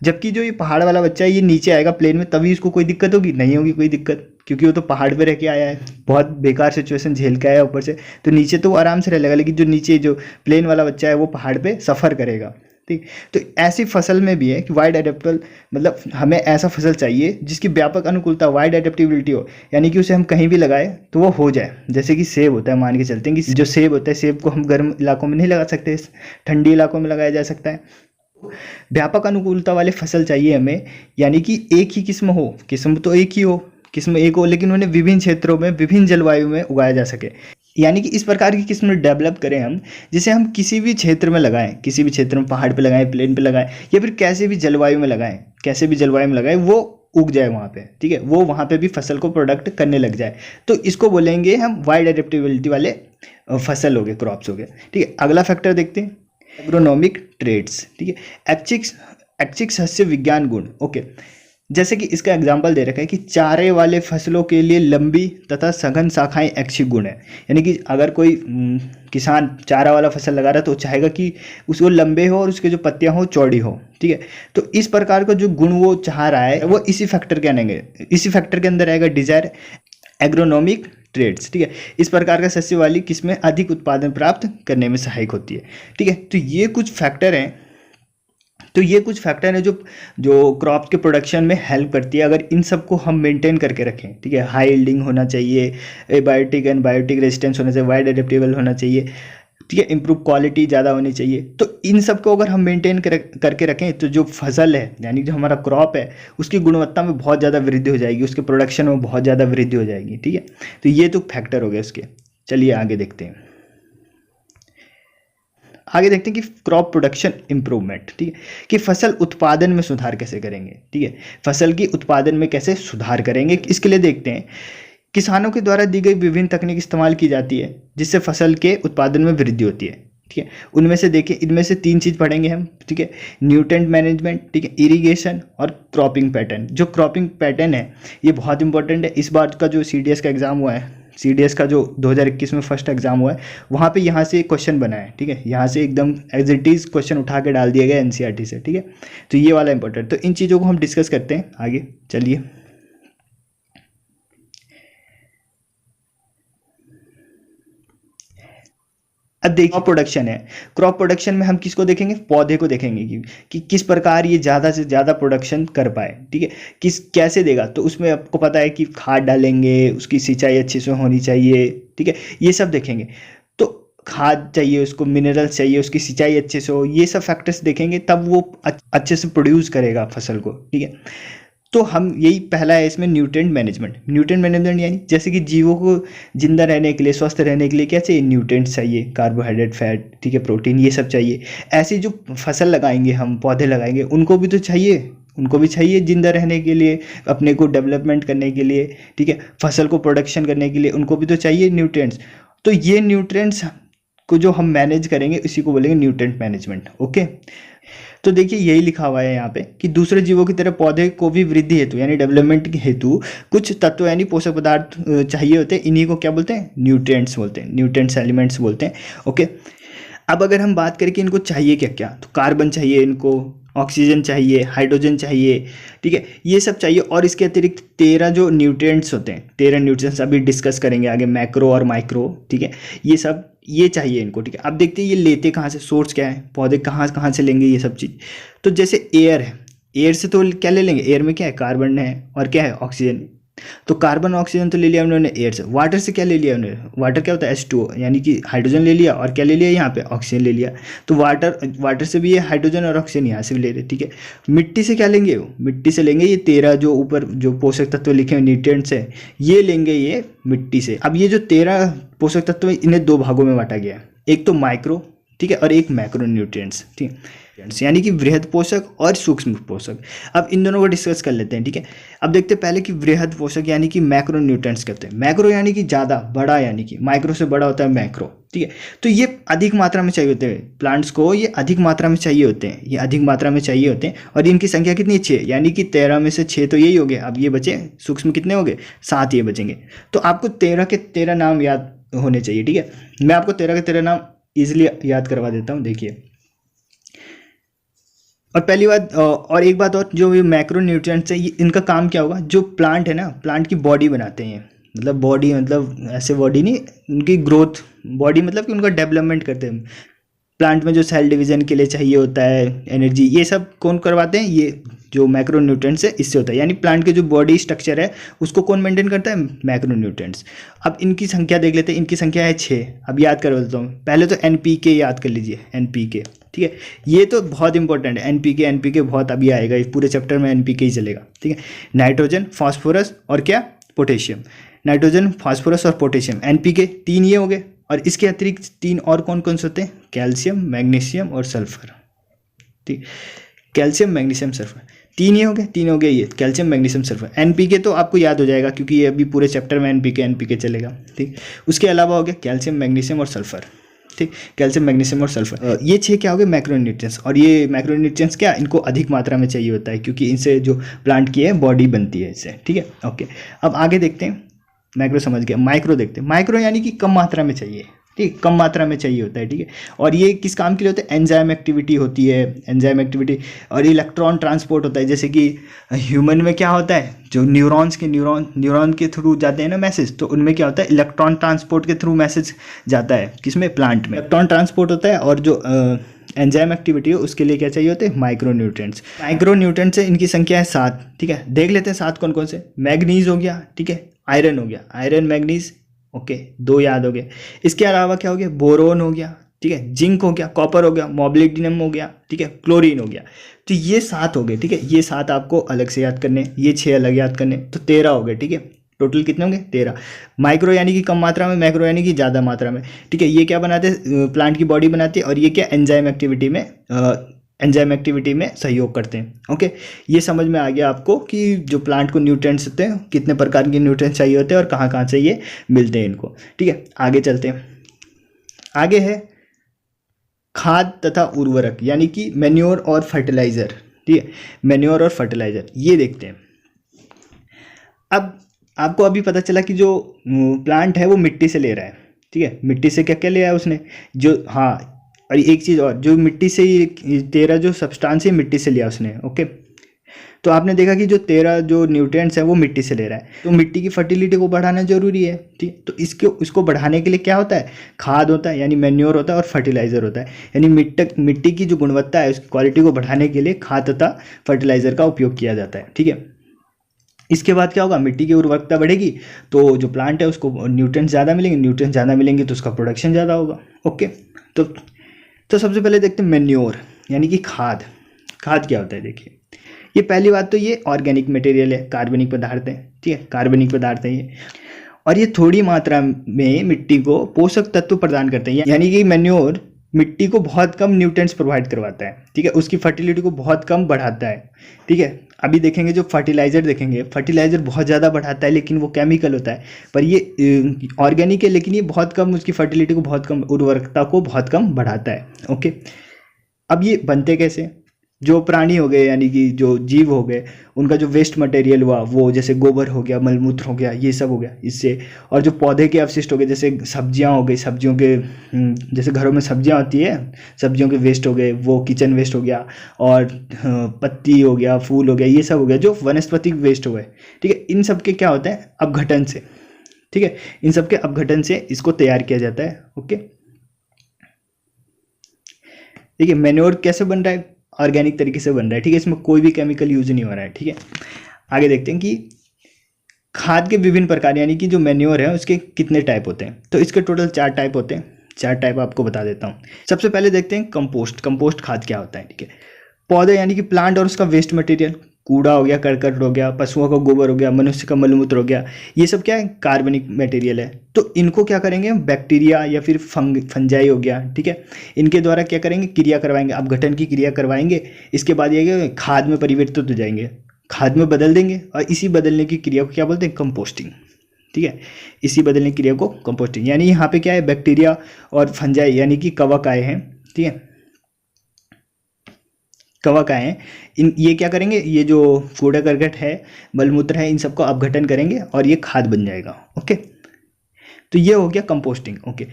जबकि जो ये पहाड़ वाला बच्चा है ये नीचे आएगा प्लेन में, तभी इसको कोई दिक्कत होगी, नहीं होगी कोई दिक्कत, क्योंकि वो तो पहाड़ पे रह के आया है, बहुत बेकार सिचुएशन झेल के आया ऊपर से, तो नीचे तो वो आराम से रह लेगा। लेकिन जो प्लेन वाला बच्चा है वो पहाड़ पे सफ़र करेगा। ठीक, तो ऐसी फसल में भी है कि वाइड एडेप्टेबल, मतलब हमें ऐसा फसल चाहिए जिसकी व्यापक अनुकूलता, वाइड एडेप्टेबिलिटी हो, यानी कि उसे हम कहीं भी लगाए तो वो हो जाए। जैसे कि सेब होता है, मान के चलते हैं कि जो सेब होता है, सेब को हम गर्म इलाकों में नहीं लगा सकते, ठंडी इलाकों में लगाया जा सकता है। व्यापक अनुकूलता वाले फसल चाहिए हमें, यानी कि एक ही किस्म तो एक ही हो, लेकिन उन्हें विभिन्न क्षेत्रों में, विभिन्न जलवायु में उगाया जा सके। यानी कि इस प्रकार की किस्म डेवलप करें हम, जिसे हम किसी भी क्षेत्र में लगाएं, किसी भी क्षेत्र में, पहाड़ पे लगाएं, प्लेन पे लगाएं, या फिर कैसे भी जलवायु में लगाएं, वो उग जाए वहाँ पे। ठीक है, वो वहाँ पे भी फसल को प्रोडक्ट करने लग जाए, तो इसको बोलेंगे हम वाइड एडेप्टेबिलिटी वाले फसल हो गए, क्रॉप्स हो गए। ठीक है, अगला फैक्टर देखते हैं, एग्रोनॉमिक ट्रेड्स। ठीक है, ऐच्छिक सस्य विज्ञान गुण। ओके, जैसे कि इसका एग्जाम्पल दे रखा है कि चारे वाले फसलों के लिए लंबी तथा सघन शाखाएं ऐच्छिक गुण है। यानी कि अगर कोई किसान चारा वाला फसल लगा रहा है तो चाहेगा कि उसको लंबे हो और उसके जो पत्तियां हो चौड़ी हो। ठीक है, तो इस प्रकार का जो गुण वो चाह रहा है वो इसी फैक्टर के अंदर आएगा, डिजायर एग्रोनॉमिक ट्रेड्स। ठीक है, इस प्रकार का सस्य वाली किस्में अधिक उत्पादन प्राप्त करने में सहायक होती है। ठीक है, तो ये कुछ फैक्टर हैं जो क्रॉप के प्रोडक्शन में हेल्प करती है, अगर इन सबको हम मेंटेन करके रखें। ठीक है, हाई यील्डिंग होना चाहिए, एबायोटिक एंड बायोटिक रेजिस्टेंस होना चाहिए, वाइड एडेप्टेबल होना चाहिए। ठीक है, इंप्रूव क्वालिटी ज़्यादा होनी चाहिए। तो इन सबको अगर हम मेंटेन करके रखें तो जो फसल है, यानी जो हमारा क्रॉप है, उसकी गुणवत्ता में बहुत ज़्यादा वृद्धि हो जाएगी, उसके प्रोडक्शन में बहुत ज़्यादा वृद्धि हो जाएगी। ठीक है, तो ये तो फैक्टर हो गए उसके। चलिए आगे देखते हैं। आगे देखते हैं कि क्रॉप प्रोडक्शन इम्प्रूवमेंट, ठीक है, कि फसल उत्पादन में सुधार कैसे करेंगे, ठीक है, फसल की उत्पादन में कैसे सुधार करेंगे। इसके लिए देखते हैं किसानों के द्वारा दी गई विभिन्न तकनीक इस्तेमाल की जाती है जिससे फसल के उत्पादन में वृद्धि होती है, ठीक है। उनमें से देखिए, इनमें से 3 चीज़ पढ़ेंगे हम, ठीक है, न्यूट्रेंट मैनेजमेंट, ठीक है, इरिगेशन और क्रॉपिंग पैटर्न। जो क्रॉपिंग पैटर्न है ये बहुत इंपॉर्टेंट है। इस बार का जो CDS का एग्ज़ाम हुआ है, CDS का जो 2021 में फर्स्ट एग्जाम हुआ है, वहाँ पे यहाँ से क्वेश्चन बना है, ठीक है, यहाँ से एकदम एज इट इज़ क्वेश्चन उठा के डाल दिया गया NCERT से, ठीक है। तो ये वाला इंपॉर्टेंट, तो इन चीज़ों को हम डिस्कस करते हैं आगे, चलिए। अब देखिए क्रॉप प्रोडक्शन है, क्रॉप प्रोडक्शन में हम किसको देखेंगे, पौधे को देखेंगे कि किस प्रकार ये ज़्यादा से ज़्यादा प्रोडक्शन कर पाए, ठीक है, किस कैसे देगा। तो उसमें आपको पता है कि खाद डालेंगे, उसकी सिंचाई अच्छे से होनी चाहिए, ठीक है, ये सब देखेंगे। तो खाद चाहिए उसको, मिनरल्स चाहिए, उसकी सिंचाई अच्छे से हो, ये सब फैक्टर्स देखेंगे तब वो अच्छे से प्रोड्यूस करेगा फसल को, ठीक है। तो हम यही पहला है इसमें न्यूट्रिएंट मैनेजमेंट। न्यूट्रिएंट मैनेजमेंट यानी जैसे कि जीवों को जिंदा रहने के लिए, स्वस्थ रहने के लिए क्या चाहिए, न्यूट्रिएंट्स चाहिए, कार्बोहाइड्रेट, फैट, ठीक है, प्रोटीन, ये सब चाहिए। ऐसे जो फसल लगाएंगे हम, पौधे लगाएंगे, उनको भी तो चाहिए, उनको भी चाहिए जिंदा रहने के लिए, अपने को डेवलपमेंट करने के लिए, ठीक है, फसल को प्रोडक्शन करने के लिए उनको भी तो चाहिए न्यूट्रिएंट्स। तो ये न्यूट्रिएंट्स को जो हम मैनेज करेंगे इसी को बोलेंगे न्यूट्रिएंट मैनेजमेंट, ओके। तो देखिए यही लिखा हुआ है यहाँ पे कि दूसरे जीवों की तरह पौधे को भी वृद्धि हेतु यानी डेवलपमेंट हेतु कुछ तत्व यानी पोषक पदार्थ चाहिए होते हैं। इन्हीं को क्या बोलते हैं, न्यूट्रिएंट्स बोलते हैं, न्यूट्रिएंट्स एलिमेंट्स बोलते हैं, ओके। अब अगर हम बात करें कि इनको चाहिए क्या क्या, तो कार्बन चाहिए इनको, ऑक्सीजन चाहिए, हाइड्रोजन चाहिए, ठीक है, ये सब चाहिए। और इसके अतिरिक्त 13 जो न्यूट्रिएंट्स होते हैं, 13 न्यूट्रिएंट्स अभी डिस्कस करेंगे आगे, मैक्रो और माइक्रो, ठीक है, ये सब ये चाहिए इनको, ठीक है। अब देखते हैं ये लेते कहाँ से, सोर्स क्या है, पौधे कहाँ कहाँ से लेंगे ये सब चीज़। तो जैसे एयर है, एयर से तो क्या ले लेंगे, एयर में क्या है, कार्बन है और क्या है, ऑक्सीजन। तो कार्बन ऑक्सीजन तो ले लिया उन्होंने एयर से। वाटर से क्या ले लिया उन्होंने, वाटर क्या होता है, H2O, यानी कि हाइड्रोजन ले लिया, और क्या ले लिया यहाँ पे, ऑक्सीजन ले लिया। तो वाटर से भी ये हाइड्रोजन और ऑक्सीजन यहाँ से भी ले रहे, ठीक है। मिट्टी से क्या लेंगे, वो मिट्टी से लेंगे ये 13 जो ऊपर जो पोषक तत्व लिखे हुए न्यूट्रिएंट्स है, ये लेंगे ये मिट्टी से। अब ये जो 13 पोषक तत्व इन्हें 2 भागों में बांटा गया है, एक तो माइक्रो, ठीक है, और एक मैक्रो न्यूट्रिएंट्स, ठीक है, यानी कि वृहद पोषक और सूक्ष्म पोषक। अब इन दोनों को डिस्कस कर लेते हैं, ठीक है। अब देखते हैं पहले कि वृहद पोषक यानी कि मैक्रो न्यूट्रिएंट्स कहते हैं। मैक्रो यानी कि ज़्यादा, बड़ा, यानी कि माइक्रो से बड़ा होता है मैक्रो, ठीक है। तो ये अधिक मात्रा में चाहिए होते हैं प्लांट्स को, ये अधिक मात्रा में चाहिए होते हैं, ये अधिक मात्रा में चाहिए होते हैं। और इनकी संख्या कितनी, 6, यानी कि 13 में से 6 तो यही हो गए। अब ये बचे सूक्ष्म कितने हो गए, 7 ये बचेंगे। तो आपको 13 के 13 नाम याद होने चाहिए, ठीक है। मैं आपको 13 के 13 नाम ईजिली याद करवा देता हूँ, देखिए। और पहली बात और एक बात और, जो ये मैक्रो न्यूट्रिएंट्स है, ये इनका काम क्या होगा, जो प्लांट है ना, प्लांट की बॉडी बनाते हैं, मतलब बॉडी मतलब ऐसे बॉडी नहीं, उनकी ग्रोथ, बॉडी मतलब कि उनका डेवलपमेंट करते हैं। प्लांट में जो सेल डिवीजन के लिए चाहिए होता है एनर्जी, ये सब कौन करवाते हैं, ये जो मैक्रो न्यूट्रिएंट्स है इससे होता है। यानी प्लांट के जो बॉडी स्ट्रक्चर है उसको कौन मेंटेन करता है, मैक्रो न्यूट्रिएंट्स। अब इनकी संख्या देख लेते हैं, इनकी संख्या है 6। अब याद कर देता हूँ, पहले तो NPK याद कर लीजिए, NPK, ठीक है, ये तो बहुत इंपॉर्टेंट है। NPK बहुत अभी आएगा, इस पूरे चैप्टर में NPK ही चलेगा, ठीक है। नाइट्रोजन, फास्फोरस और क्या, पोटेशियम। नाइट्रोजन, फास्फोरस और पोटेशियम, NPK 3 ये हो गए। और इसके अतिरिक्त 3 और कौन कौन से होते हैं, कैल्शियम, मैग्नीशियम और सल्फर, ठीक, कैल्शियम, मैग्नीशियम, सल्फर, 3 ये हो गए, 3 हो गए ये, कैल्शियम, मैग्नीशियम, सल्फर। NPK तो आपको याद हो जाएगा क्योंकि ये अभी पूरे चैप्टर में NPK चलेगा, ठीक। उसके अलावा हो गया कैल्शियम, मैग्नीशियम और सल्फर, ठीक, कैल्शियम, मैग्नीशियम और सल्फर। ये 6 क्या हो गए, मैक्रोन्यूट्रिएंट्स। और ये मैक्रोन्यूट्रिएंट्स क्या, इनको अधिक मात्रा में चाहिए होता है क्योंकि इनसे जो प्लांट की है बॉडी बनती है इससे, ठीक है, ओके। अब आगे देखते हैं, मैक्रो समझ गया, माइक्रो देखते हैं। माइक्रो यानी कि कम मात्रा में चाहिए, ठीक, कम मात्रा में चाहिए होता है, ठीक है। और ये किस काम के लिए होता है, एंजाइम एक्टिविटी होती है, एंजाइम एक्टिविटी और इलेक्ट्रॉन ट्रांसपोर्ट होता है। जैसे कि ह्यूमन में क्या होता है, जो न्यूरॉन के थ्रू जाते हैं ना मैसेज, तो उनमें क्या होता है, इलेक्ट्रॉन ट्रांसपोर्ट के थ्रू मैसेज जाता है, किसमें, प्लांट में इलेक्ट्रॉन ट्रांसपोर्ट होता है। और जो एंजाइम एक्टिविटी है उसके लिए क्या चाहिए होते हैं, माइक्रो न्यूट्रिएंट्स। माइक्रो न्यूट्रिएंट्स है, इनकी संख्या है 7, ठीक है। देख लेते हैं 7 कौन कौन से। मैग्नीज हो गया, ठीक है, आयरन हो गया, आयरन, मैग्नीज, ओके, 2 याद हो गए। इसके अलावा क्या हो गया, बोरोन हो गया, ठीक है, जिंक हो गया, कॉपर हो गया, मोब्लिडिनम हो गया, ठीक है, क्लोरीन हो गया। तो ये 7 हो गए, ठीक है, ये 7 आपको अलग से याद करने, ये 6 अलग याद करने, तो 13 हो गए, ठीक है, टोटल कितने होंगे 13। माइक्रो यानी कि कम मात्रा में, मैक्रो यानी कि ज़्यादा मात्रा में, ठीक है। ये क्या बनाते हैं, प्लांट की बॉडी बनाती है, और ये क्या एंजाइम एक्टिविटी में सहयोग करते हैं। ओके, ये समझ में आ गया आपको कि जो प्लांट को न्यूट्रिएंट्स होते हैं, कितने प्रकार के न्यूट्रिएंट्स चाहिए होते हैं और कहाँ कहाँ से ये मिलते हैं इनको, ठीक है। आगे चलते हैं। आगे है खाद तथा उर्वरक, यानी कि मैन्योर और फर्टिलाइजर, ठीक है। मैन्योर और फर्टिलाइजर ये देखते हैं। अब आपको अभी पता चला कि जो प्लांट है वो मिट्टी से ले रहा है, ठीक है। मिट्टी से क्या क्या लिया है उसने, जो, हाँ, और एक चीज़ और, जो मिट्टी से ये 13 जो सब्सटेंस है मिट्टी से लिया उसने। ओके, तो आपने देखा कि जो 13 जो न्यूट्रिएंट्स है वो मिट्टी से ले रहा है, तो मिट्टी की फर्टिलिटी को बढ़ाना जरूरी है, ठीक। तो इसको बढ़ाने के लिए क्या होता है, खाद होता है यानी मैन्योर होता है, और फर्टिलाइजर होता है यानी मिट्टी की जो गुणवत्ता है उसकी क्वालिटी को बढ़ाने के लिए खाद तथा फर्टिलाइजर का उपयोग किया जाता है, ठीक है। इसके बाद क्या होगा, मिट्टी की उर्वरकता बढ़ेगी तो जो प्लांट है उसको न्यूट्रिएंट्स ज़्यादा मिलेंगे तो उसका प्रोडक्शन ज़्यादा होगा। ओके, तो सबसे पहले देखते हैं मैन्योर यानी कि खाद। खाद क्या होता है, देखिए, ये पहली बात तो ये ऑर्गेनिक मटेरियल है, कार्बनिक पदार्थ है, ठीक है। कार्बनिक पदार्थ है ये, और ये थोड़ी मात्रा में मिट्टी को पोषक तत्व प्रदान करते हैं, यानी कि मैन्योर मिट्टी को बहुत कम न्यूट्रिएंट्स प्रोवाइड करवाता है, ठीक है। उसकी फर्टिलिटी को बहुत कम बढ़ाता है, ठीक है। अभी देखेंगे जो फर्टिलाइजर देखेंगे, फर्टिलाइजर बहुत ज़्यादा बढ़ाता है लेकिन वो केमिकल होता है, पर ये ऑर्गेनिक है लेकिन ये बहुत कम उसकी फर्टिलिटी को बहुत कम, उर्वरकता को बहुत कम बढ़ाता है। ओके, अब ये बनते कैसे, जो प्राणी हो गए यानी कि जो जीव हो गए, उनका जो वेस्ट मटेरियल हुआ वो जैसे गोबर हो गया, मलमूत्र हो गया, ये सब हो गया इससे, और जो पौधे के अवशिष्ट हो गए जैसे सब्जियां हो गई, सब्जियों के जैसे घरों में सब्जियां होती है, सब्जियों के वेस्ट हो गए, वो किचन वेस्ट हो गया, और पत्ती हो गया, फूल हो गया, ये सब हो गया जो वनस्पतिक वेस्ट हो गए, ठीक है। इन सब के क्या होता है, अपघटन से, ठीक है, इन सब के अपघटन से इसको तैयार किया जाता है। ओके, देखिए मैन्योर कैसे बन रहा है, ऑर्गेनिक तरीके से बन रहा है, ठीक है। इसमें कोई भी केमिकल यूज नहीं हो रहा है, ठीक है। आगे देखते हैं कि खाद के विभिन्न प्रकार यानी कि जो मैन्योर है उसके कितने टाइप होते हैं। तो इसके टोटल 4 टाइप होते हैं, 4 टाइप आपको बता देता हूँ। सबसे पहले देखते हैं कंपोस्ट खाद क्या होता है, ठीक है। पौधे यानी कि प्लांट और उसका वेस्ट मटेरियल, कूड़ा हो गया, करकट हो गया, पशुओं का गोबर हो गया, मनुष्य का मलमूत्र हो गया, ये सब क्या है, कार्बनिक मटेरियल है। तो इनको क्या करेंगे, बैक्टीरिया या फिर फंजाई हो गया, ठीक है, इनके द्वारा क्या करेंगे, क्रिया करवाएंगे, अपघटन की क्रिया करवाएंगे। इसके बाद ये खाद में परिवर्तित हो जाएंगे, खाद में बदल देंगे, और इसी बदलने की क्रिया को क्या बोलते हैं, कंपोस्टिंग, ठीक है। इसी बदलने की क्रिया को कंपोस्टिंग, यानी यहाँ पे क्या है, बैक्टीरिया और फंजाई यानी कि कवक आए हैं, ठीक है, कवक आए हैं, ये क्या करेंगे, ये जो कूड़ा करकट है, मलमूत्र है, इन सबको अपघटन करेंगे और ये खाद बन जाएगा। ओके, तो ये हो गया कंपोस्टिंग। ओके,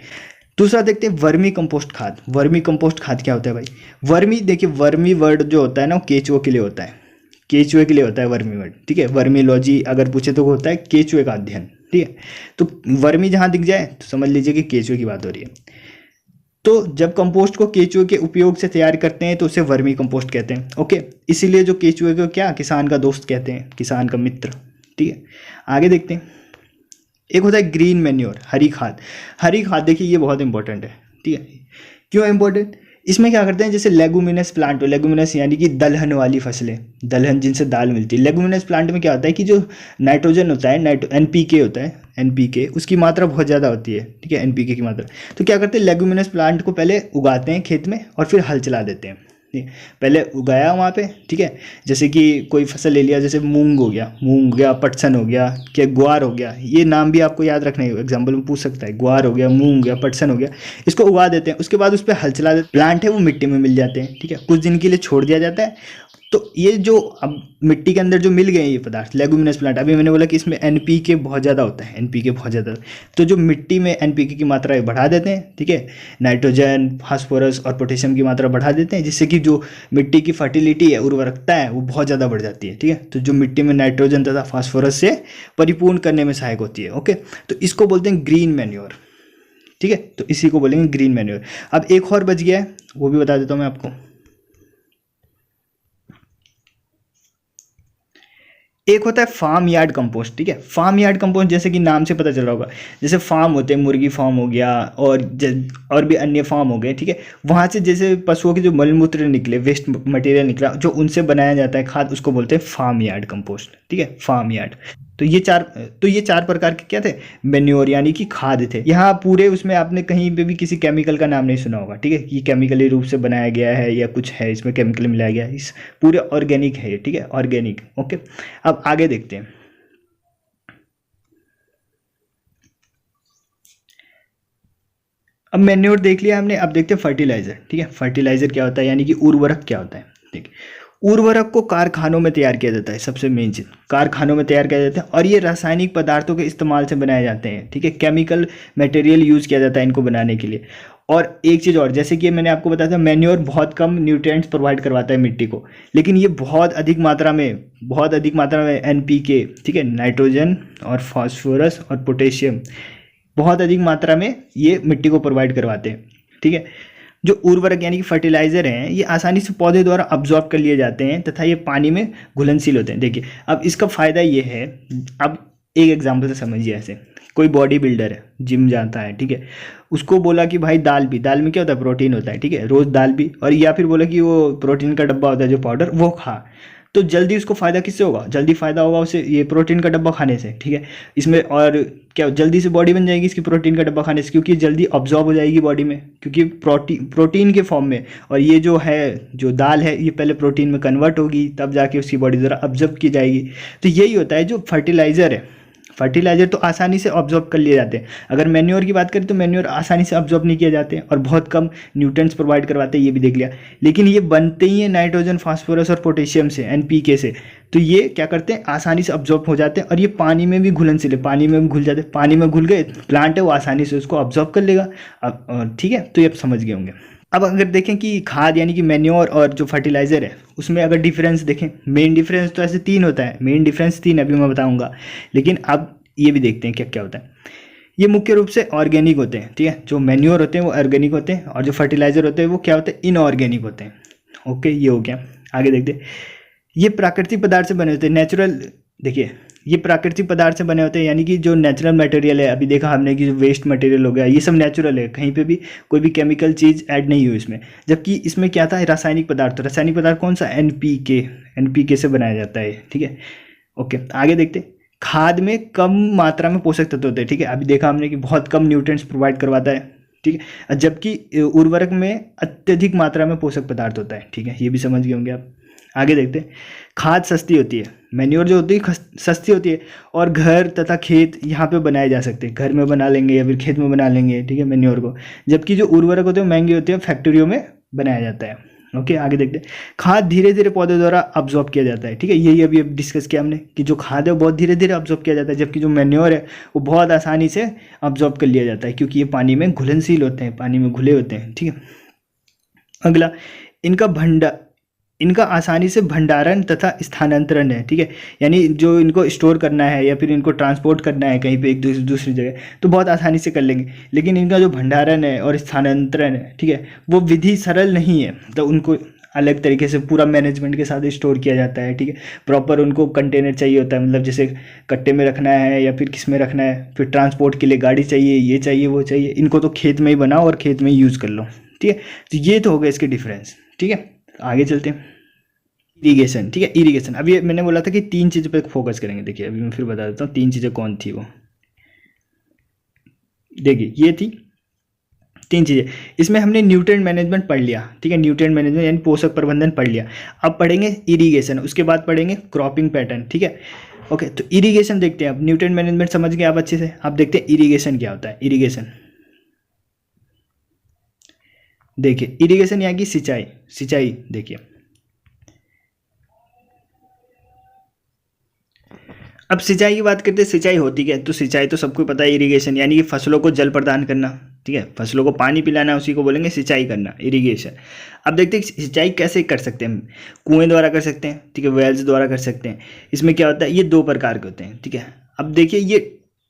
दूसरा देखते हैं वर्मी कंपोस्ट खाद। वर्मी कंपोस्ट खाद क्या होता है भाई, वर्मी, देखिए वर्मी वर्ड जो होता है ना, वो केचुए के लिए होता है, केचुए के लिए होता है वर्मी वर्ड, ठीक है। वर्मीलॉजी अगर पूछे तो होता है केचुए का अध्ययन, ठीक है। तो वर्मी जहाँ दिख जाए तो समझ लीजिए कि केचुए की बात हो रही है। तो जब कंपोस्ट को केचुए के उपयोग से तैयार करते हैं तो उसे वर्मी कंपोस्ट कहते हैं। ओके, इसीलिए जो केचुए को क्या, किसान का दोस्त कहते हैं, किसान का मित्र, ठीक है। आगे देखते हैं, एक होता है ग्रीन मैन्योर, हरी खाद। हरी खाद देखिए ये बहुत इंपॉर्टेंट है, ठीक है। क्यों इंपॉर्टेंट, इसमें क्या करते हैं, जैसे लेगुमिनस प्लांट हो, लेगुमिनस यानी कि दलहन वाली फसलें, दलहन जिनसे दाल मिलती है। लेगुमिनस प्लांट में क्या होता है कि जो नाइट्रोजन होता है, एनपीके होता है, एनपीके, उसकी मात्रा बहुत ज़्यादा होती है, ठीक है, एनपीके की मात्रा। तो क्या करते हैं, लेगुमिनस प्लांट को पहले उगाते हैं खेत में और फिर हल चला देते हैं, पहले उगाया वहाँ पे, ठीक है। जैसे कि कोई फसल ले लिया, जैसे मूंग हो गया, पटसन हो गया, क्या ग्वार हो गया, ये नाम भी आपको याद रखना है, एग्जाम्पल में पूछ सकता है, ग्वार हो गया, मूंग हो गया, पटसन हो गया, इसको उगा देते हैं। उसके बाद उस पर हल चला देते, प्लांट है वो मिट्टी में मिल जाते हैं, ठीक है, कुछ दिन के लिए छोड़ दिया जाता है। तो ये जो अब मिट्टी के अंदर जो मिल गए ये पदार्थ, लेगुमिनस प्लांट, अभी मैंने बोला कि इसमें एनपीके बहुत ज़्यादा होता है, एनपीके बहुत ज़्यादा, तो जो मिट्टी में एनपीके की मात्रा बढ़ा देते हैं, ठीक है, नाइट्रोजन, फास्फोरस और पोटेशियम की मात्रा बढ़ा देते हैं, जिससे कि जो मिट्टी की फर्टिलिटी है, उर्वरकता है, वो बहुत ज़्यादा बढ़ जाती है, ठीक है। तो जो मिट्टी में नाइट्रोजन तथा फास्फोरस से परिपूर्ण करने में सहायक होती है। ओके, तो इसको बोलते हैं ग्रीन मैन्योर, ठीक है, तो इसी को बोलेंगे ग्रीन मैन्योर। अब एक और बच गया है, वो भी बता देता हूँ मैं आपको। एक होता है फार्म यार्ड कंपोस्ट, ठीक है। फार्म यार्ड कंपोस्ट जैसे कि नाम से पता चल रहा होगा, जैसे फार्म होते हैं, मुर्गी फार्म हो गया और भी अन्य फार्म हो गए, ठीक है। वहाँ से जैसे पशुओं के जो मलमूत्र निकले, वेस्ट मटेरियल निकला, जो उनसे बनाया जाता है खाद, उसको बोलते हैं फार्म यार्ड कंपोस्ट, ठीक है, फार्म यार्ड। तो ये चार प्रकार के क्या थे, मेन्योर यानी कि खाद थे। यहाँ पूरे उसमें आपने कहीं पे भी किसी केमिकल का नाम नहीं सुना होगा, ठीक है, कि केमिकली रूप से बनाया गया है या कुछ है इसमें केमिकल मिलाया गया है। इस पूरे ऑर्गेनिक है ये, ठीक है, ऑर्गेनिक। ओके, अब आगे देखते हैं। अब मेन्योर देख लिया हमने, अब देखते हैं फर्टिलाइजर, ठीक है। फर्टिलाइजर क्या होता है, यानी कि उर्वरक क्या होता है। ठीक, उर्वरक को कारखानों में तैयार किया जाता है, सबसे मेन चीज़ कारखानों में तैयार किया जाता है, और ये रासायनिक पदार्थों के इस्तेमाल से बनाए जाते हैं, ठीक है। केमिकल मटेरियल यूज़ किया जाता है इनको बनाने के लिए। और एक चीज़ और, जैसे कि मैंने आपको बताया था, मैन्योर बहुत कम न्यूट्रिएंट्स प्रोवाइड करवाता है मिट्टी को, लेकिन ये बहुत अधिक मात्रा में NPK, ठीक है, नाइट्रोजन और फास्फोरस और पोटेशियम, बहुत अधिक मात्रा में ये मिट्टी को प्रोवाइड करवाते हैं, ठीक है। जो उर्वरक यानी कि फर्टिलाइज़र हैं, ये आसानी से पौधे द्वारा अब्जॉर्ब कर लिए जाते हैं तथा ये पानी में घुलनशील होते हैं। देखिए, अब इसका फ़ायदा ये है, अब एक एग्जांपल से समझिए। ऐसे कोई बॉडी बिल्डर है, जिम जाता है, ठीक है, उसको बोला कि भाई दाल में क्या होता है, प्रोटीन होता है, ठीक है, रोज़ दाल भी, और या फिर बोला कि वो प्रोटीन का डब्बा होता है जो पाउडर, वो खा, तो जल्दी उसको फ़ायदा किससे होगा, जल्दी फ़ायदा होगा उसे ये प्रोटीन का डब्बा खाने से, ठीक है। इसमें और क्या जल्दी से बॉडी बन जाएगी इसकी प्रोटीन का डब्बा खाने से, क्योंकि जल्दी अब्जॉर्ब हो जाएगी बॉडी में, क्योंकि प्रोटीन के फॉर्म में। और ये जो दाल है ये पहले प्रोटीन में कन्वर्ट होगी, तब जाके उसकी बॉडी द्वारा अब्जॉर्ब की जाएगी। तो यही होता है जो फर्टिलाइज़र है। फर्टिलाइज़र तो आसानी से ऑब्जॉर्ब कर लिए जाते हैं। अगर मैन्योर की बात करें तो मैन्योर आसानी से ऑब्जॉर्ब नहीं किए जाते हैं और बहुत कम न्यूट्रिएंट्स प्रोवाइड करवाते हैं, ये भी देख लिया। लेकिन ये बनते ही हैं नाइट्रोजन, फास्फोरस और पोटेशियम से, NPK से। तो ये क्या करते हैं, आसानी से ऑब्जॉर्ब हो जाते हैं, और ये पानी में भी घुलनशील है, पानी में भी घुल जाते हैं। पानी में घुल गए, प्लांट है वो आसानी से उसको ऑब्जॉर्ब कर लेगा। अब ठीक है, तो ये आप समझ गए होंगे। अब अगर देखें कि खाद यानी कि मैन्योर और जो फर्टिलाइज़र है उसमें अगर डिफरेंस देखें, मेन डिफरेंस तो ऐसे 3 होता है, मेन डिफरेंस 3 अभी मैं बताऊंगा। लेकिन अब ये भी देखते हैं क्या क्या होता है। ये मुख्य रूप से ऑर्गेनिक होते हैं, ठीक है। जो मैन्योर होते हैं वो ऑर्गेनिक होते हैं, और जो फर्टिलाइज़र होते हैं वो क्या होते हैं, इनऑर्गेनिक होते हैं। ओके, ये हो गया। आगे देखते हैं। ये प्राकृतिक पदार्थ से बने होते हैं, नेचुरल। देखिए, ये प्राकृतिक पदार्थ से बने होते हैं, यानी कि जो नेचुरल मटेरियल है, अभी देखा हमने कि जो वेस्ट मटेरियल हो गया, ये सब नेचुरल है, कहीं पे भी कोई भी केमिकल चीज़ ऐड नहीं हुई इसमें। जबकि इसमें क्या था, रासायनिक पदार्थ कौन सा, NPK से बनाया जाता है, ठीक है। ओके, आगे देखते हैं। खाद में कम मात्रा में पोषक तत्व होते हैं, ठीक है। अभी देखा हमने कि बहुत कम न्यूट्रिएंट्स प्रोवाइड करवाता है, ठीक है, जबकि उर्वरक में अत्यधिक मात्रा में पोषक पदार्थ होता है, ठीक है। ये भी समझ गए होंगे आप। आगे देखते हैं। खाद सस्ती होती है, मैन्योर जो होती है सस्ती होती है, और घर तथा खेत यहाँ पे बनाए जा सकते हैं, घर में बना लेंगे या फिर खेत में बना लेंगे, ठीक है, मैन्योर को। जबकि जो उर्वरक होते हैं महंगे होते हैं, फैक्ट्रियों में बनाया जाता है। ओके, आगे देखते हैं। खाद धीरे धीरे पौधे द्वारा अब्जॉर्ब किया जाता है, ठीक है। यही अभी डिस्कस किया हमने कि जो खाद है वो बहुत धीरे धीरे अब्जॉर्ब किया जाता है, जबकि जो मैन्योर है वो बहुत आसानी से अब्जॉर्ब कर लिया जाता है, क्योंकि ये पानी में घुलनशील होते हैं, पानी में घुले होते हैं, ठीक है। अगला, इनका आसानी से भंडारण तथा स्थानांतरण है, ठीक है। यानी जो इनको स्टोर करना है या फिर इनको ट्रांसपोर्ट करना है कहीं पे एक दूसरी जगह, तो बहुत आसानी से कर लेंगे। लेकिन इनका जो भंडारण है और स्थानांतरण है, ठीक है, वो विधि सरल नहीं है। तो उनको अलग तरीके से पूरा मैनेजमेंट के साथ स्टोर किया जाता है, ठीक है। प्रॉपर उनको कंटेनर चाहिए होता है, मतलब जैसे कट्टे में रखना है या फिर किस में रखना है, फिर ट्रांसपोर्ट के लिए गाड़ी चाहिए, ये चाहिए वो चाहिए। इनको तो खेत में ही बनाओ और खेत में ही यूज़ कर लो, ठीक है। तो ये तो हो गया इसके डिफरेंस, ठीक है। आगे चलते हैं। इरीगेशन, ठीक है, इरीगेशन। अभी मैंने बोला था कि 3 चीज़ों पे फोकस करेंगे। देखिए, अभी मैं फिर बता देता हूँ 3 चीज़ें कौन थी वो। देखिए, ये थी 3 चीज़ें। इसमें हमने न्यूट्रिएंट मैनेजमेंट पढ़ लिया, ठीक है, न्यूट्रिएंट मैनेजमेंट यानी पोषक प्रबंधन पढ़ लिया। अब पढ़ेंगे इरीगेशन, उसके बाद पढ़ेंगे क्रॉपिंग पैटर्न, ठीक है। ओके, तो इरीगेशन देखते हैं। अब न्यूट्रिएंट मैनेजमेंट समझ गए आप अच्छे से, अब देखते हैं इरीगेशन क्या होता है। इरीगेशन देखिए, इरीगेशन यानी कि सिंचाई। देखिए, अब सिंचाई की बात करते हैं। सिंचाई होती क्या है, तो सिंचाई तो सबको पता है, इरिगेशन यानी कि फसलों को जल प्रदान करना, ठीक है, फसलों को पानी पिलाना, उसी को बोलेंगे सिंचाई करना, इरिगेशन। अब देखते हैं सिंचाई कैसे कर सकते हैं हम। कुएं द्वारा कर सकते हैं, ठीक है, वेल्स द्वारा कर सकते हैं। इसमें क्या होता है, ये 2 प्रकार के होते हैं, ठीक है। अब देखिए,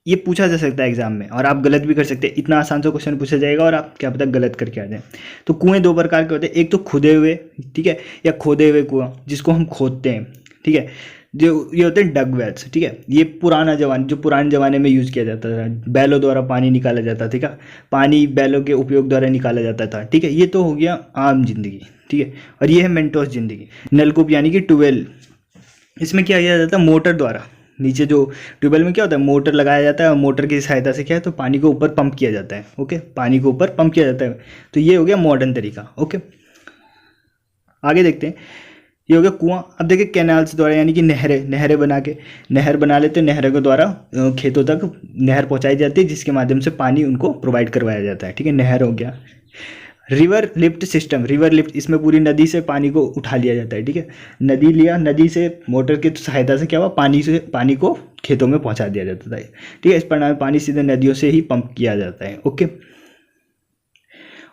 ये पूछा जा सकता है एग्जाम में, और आप गलत भी कर सकते हैं। इतना आसान सा क्वेश्चन पूछा जाएगा और आप क्या पता गलत करके आ जाए। तो कुएं 2 प्रकार के होते हैं, एक तो खुदे हुए, ठीक है, या खोदे हुए कुआं जिसको हम खोदते हैं, ठीक है। जो ये होते हैं डग वेल्स, ठीक है। ये पुराने ज़माने में यूज़ किया जाता था, बैलों द्वारा पानी निकाला जाता था, ठीक है, पानी बैलों के उपयोग द्वारा निकाला जाता था, ठीक है। ये तो हो गया आम जिंदगी, ठीक है। और ये है मेंटोस जिंदगी। नलकूप यानी कि ट्यूबवेल, इसमें क्या किया जाता है, मोटर द्वारा, नीचे जो ट्यूबवेल में क्या होता है, मोटर लगाया जाता है और मोटर की सहायता से क्या है, तो पानी को ऊपर पंप किया जाता है। ओके, पानी को ऊपर पंप किया जाता है। तो ये हो गया मॉडर्न तरीका। ओके, आगे देखते हैं। ये हो गया कुआं। अब देखिए कैनाल्स द्वारा, यानी कि नहरें बना लेते हैं। नहरों के द्वारा खेतों तक नहर पहुंचाई जाती है, जिसके माध्यम से पानी उनको प्रोवाइड करवाया जाता है। ठीक है, नहर हो गया। River lift system, river lift, इसमें पूरी नदी से पानी को उठा लिया जाता है। ठीक है, नदी से मोटर की सहायता से क्या हुआ, पानी को खेतों में पहुंचा दिया जाता है। ठीक है, इस प्रकार में पानी सीधे नदियों से ही पंप किया जाता है। ओके,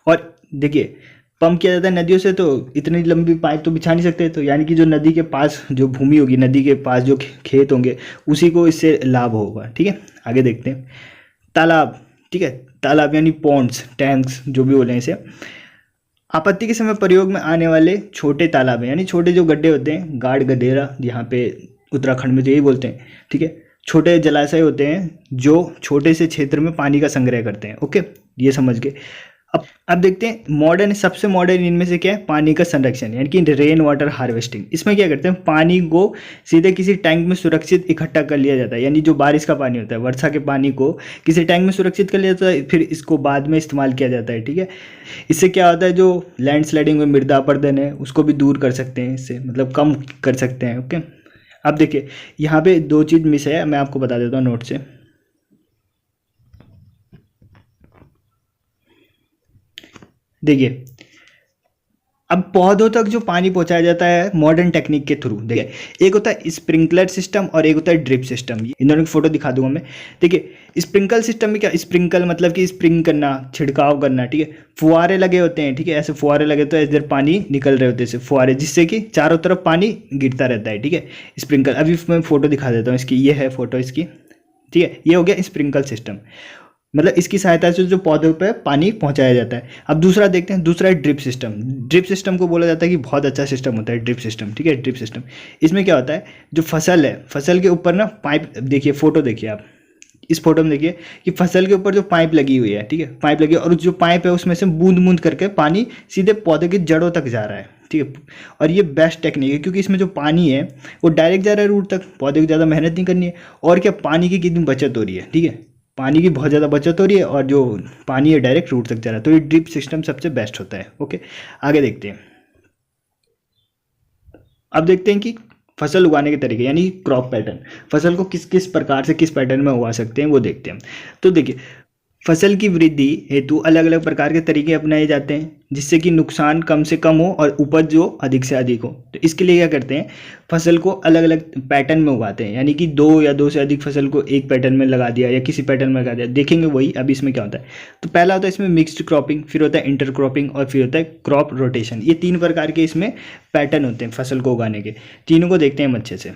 और देखिए पंप किया जाता है नदियों से, तो इतनी लंबी पाइप तो बिछा नहीं सकते, तो यानी कि जो नदी के पास जो भूमि होगी, नदी के पास जो खेत होंगे, उसी को इससे लाभ होगा। ठीक है, आगे देखते हैं। तालाब, ठीक है, तालाब यानी पॉन्ड्स, टैंक्स, जो भी बोले इसे, आपत्ति के समय प्रयोग में आने वाले छोटे तालाब हैं, यानी छोटे जो गड्ढे होते हैं, गाड़ गडेरा, यहाँ पे उत्तराखंड में तो यही बोलते हैं। ठीक है, छोटे जलाशय होते हैं जो छोटे से क्षेत्र में पानी का संग्रह करते हैं। ओके, ये समझ गए। अब देखते हैं सबसे मॉडर्न इनमें से क्या है, पानी का संरक्षण, यानी कि रेन वाटर हार्वेस्टिंग। इसमें क्या करते हैं, पानी को सीधे किसी टैंक में सुरक्षित इकट्ठा कर लिया जाता है, यानी जो बारिश का पानी होता है, वर्षा के पानी को किसी टैंक में सुरक्षित कर लिया जाता है, फिर इसको बाद में इस्तेमाल किया जाता है। ठीक है, इससे क्या होता है, जो लैंडस्लाइडिंग में मृदा अपरदन है उसको भी दूर कर सकते हैं, इससे मतलब कम कर सकते हैं। ओके, अब देखिए यहाँ पे 2 चीज़ मिस है, मैं आपको बता देता हूँ नोट से। देखिए अब पौधों तक जो पानी पहुंचाया जाता है मॉडर्न टेक्निक के थ्रू। देखिए एक होता है स्प्रिंकलर सिस्टम और एक होता है ड्रिप सिस्टम। इन दोनों की फोटो दिखा दूंगा मैं। देखिए स्प्रिंकल सिस्टम में क्या, स्प्रिंकल मतलब कि स्प्रिंग करना, छिड़काव करना। ठीक है, फुहारे लगे होते हैं। ठीक है, ऐसे फुहारे लगे तो इधर पानी निकल रहे होते हैं फुहारे, जिससे कि चारों तरफ पानी गिरता रहता है। ठीक है, स्प्रिंकल, अभी मैं फोटो दिखा देता हूँ इसकी, ये है फोटो इसकी। ठीक है, ये हो गया स्प्रिंकल सिस्टम, मतलब इसकी सहायता से जो पौधों पे पानी पहुंचाया जाता है। अब दूसरा देखते हैं, दूसरा है ड्रिप सिस्टम। ड्रिप सिस्टम को बोला जाता है कि बहुत अच्छा सिस्टम होता है ड्रिप सिस्टम। ठीक है, ड्रिप सिस्टम, इसमें क्या होता है, जो फसल है, फसल के ऊपर ना पाइप, देखिए फोटो देखिए आप, इस फोटो में देखिए कि फसल के ऊपर जो पाइप लगी हुई है। ठीक है, पाइप लगी है और जो पाइप है उसमें से बूंद बूंद करके पानी सीधे पौधे की जड़ों तक जा रहा है। ठीक है, और ये बेस्ट टेक्निक है क्योंकि इसमें जो पानी है वो डायरेक्ट जा रहा है रूट तक, पौधे को ज़्यादा मेहनत नहीं करनी है। और क्या, पानी की कितनी बचत हो रही है। ठीक है, पानी की बहुत ज़्यादा बचत हो रही है और जो पानी है डायरेक्ट रूट तक जा रहा है, तो ये ड्रिप सिस्टम सबसे बेस्ट होता है। ओके, आगे देखते हैं। अब देखते हैं कि फसल उगाने के तरीके, यानी क्रॉप पैटर्न, फसल को किस किस प्रकार से किस पैटर्न में उगा सकते हैं वो देखते हैं। तो देखिए फसल की वृद्धि हेतु अलग अलग प्रकार के तरीके अपनाए जाते हैं, जिससे कि नुकसान कम से कम हो और उपज जो अधिक से अधिक हो। तो इसके लिए क्या करते हैं, फसल को अलग अलग पैटर्न में उगाते हैं, यानी कि 2 या 2 से अधिक फसल को एक पैटर्न में लगा दिया या किसी पैटर्न में लगा दिया। देखेंगे वही अब इसमें क्या होता है। तो पहला होता है इसमें मिक्स्ड क्रॉपिंग, फिर होता है इंटर क्रॉपिंग और फिर होता है क्रॉप रोटेशन। ये 3 प्रकार के इसमें पैटर्न होते हैं फसल को उगाने के। तीनों को देखते हैं हम अच्छे से।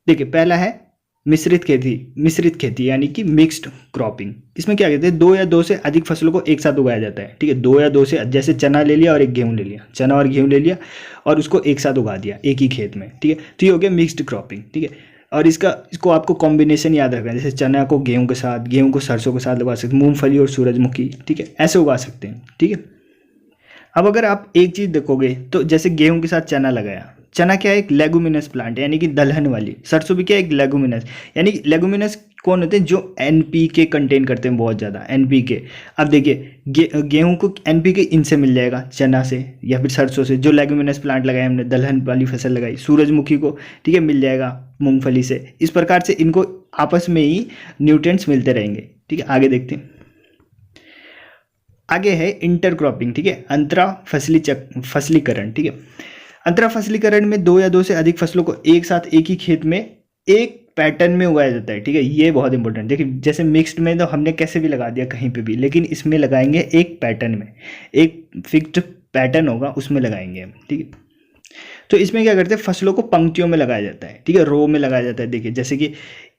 देखिए पहला है मिश्रित खेती यानी कि मिक्स्ड क्रॉपिंग। इसमें क्या कहते हैं, 2 या 2 से अधिक फसलों को एक साथ उगाया जाता है। ठीक है, 2 या 2 से, जैसे चना ले लिया और एक गेहूं ले लिया, चना और गेहूं ले लिया और उसको एक साथ उगा दिया एक ही खेत में। ठीक है, तो ये हो गया मिक्स्ड क्रॉपिंग। ठीक है, और इसको आपको कॉम्बिनेशन याद रखना है, जैसे चना को गेहूं के साथ, गेहूं को सरसों के साथ उगा सकते हैं, मूंगफली और सूरजमुखी। ठीक है, ऐसे उगा सकते हैं। ठीक है, अब अगर आप एक चीज़ देखोगे तो जैसे गेहूं के साथ चना लगाया, चना क्या है, एक लेगुमिनस प्लांट यानी कि दलहन वाली। सरसों भी क्या है, एक लेगुमिनस, यानी लेगुमिनस कौन होते हैं, जो एनपीके कंटेन करते हैं बहुत ज़्यादा, एनपीके। अब देखिए गेहूं को एनपीके इनसे मिल जाएगा, चना से या फिर सरसों से, जो लेगुमिनस प्लांट लगाए हमने, दलहन वाली फसल लगाई। सूरजमुखी को ठीक है मिल जाएगा मूंगफली से। इस प्रकार से इनको आपस में ही न्यूट्रिएंट्स मिलते रहेंगे। ठीक है, आगे देखते हैं। आगे है इंटरक्रॉपिंग। ठीक है, अंतरा फसलीकरण। ठीक है, अंतरा फसलीकरण में 2 या 2 से अधिक फसलों को एक साथ एक ही खेत में एक पैटर्न में उगाया जाता है। ठीक है, ये बहुत इंपॉर्टेंट। देखिए जैसे मिक्स्ड में तो हमने कैसे भी लगा दिया कहीं पे भी, लेकिन इसमें लगाएंगे एक पैटर्न में, एक फिक्स्ड पैटर्न होगा उसमें लगाएंगे हम। ठीक है, तो इसमें क्या करते हैं, फसलों को पंक्तियों में लगाया जाता है। ठीक है, रो में लगाया जाता है। देखिए जैसे कि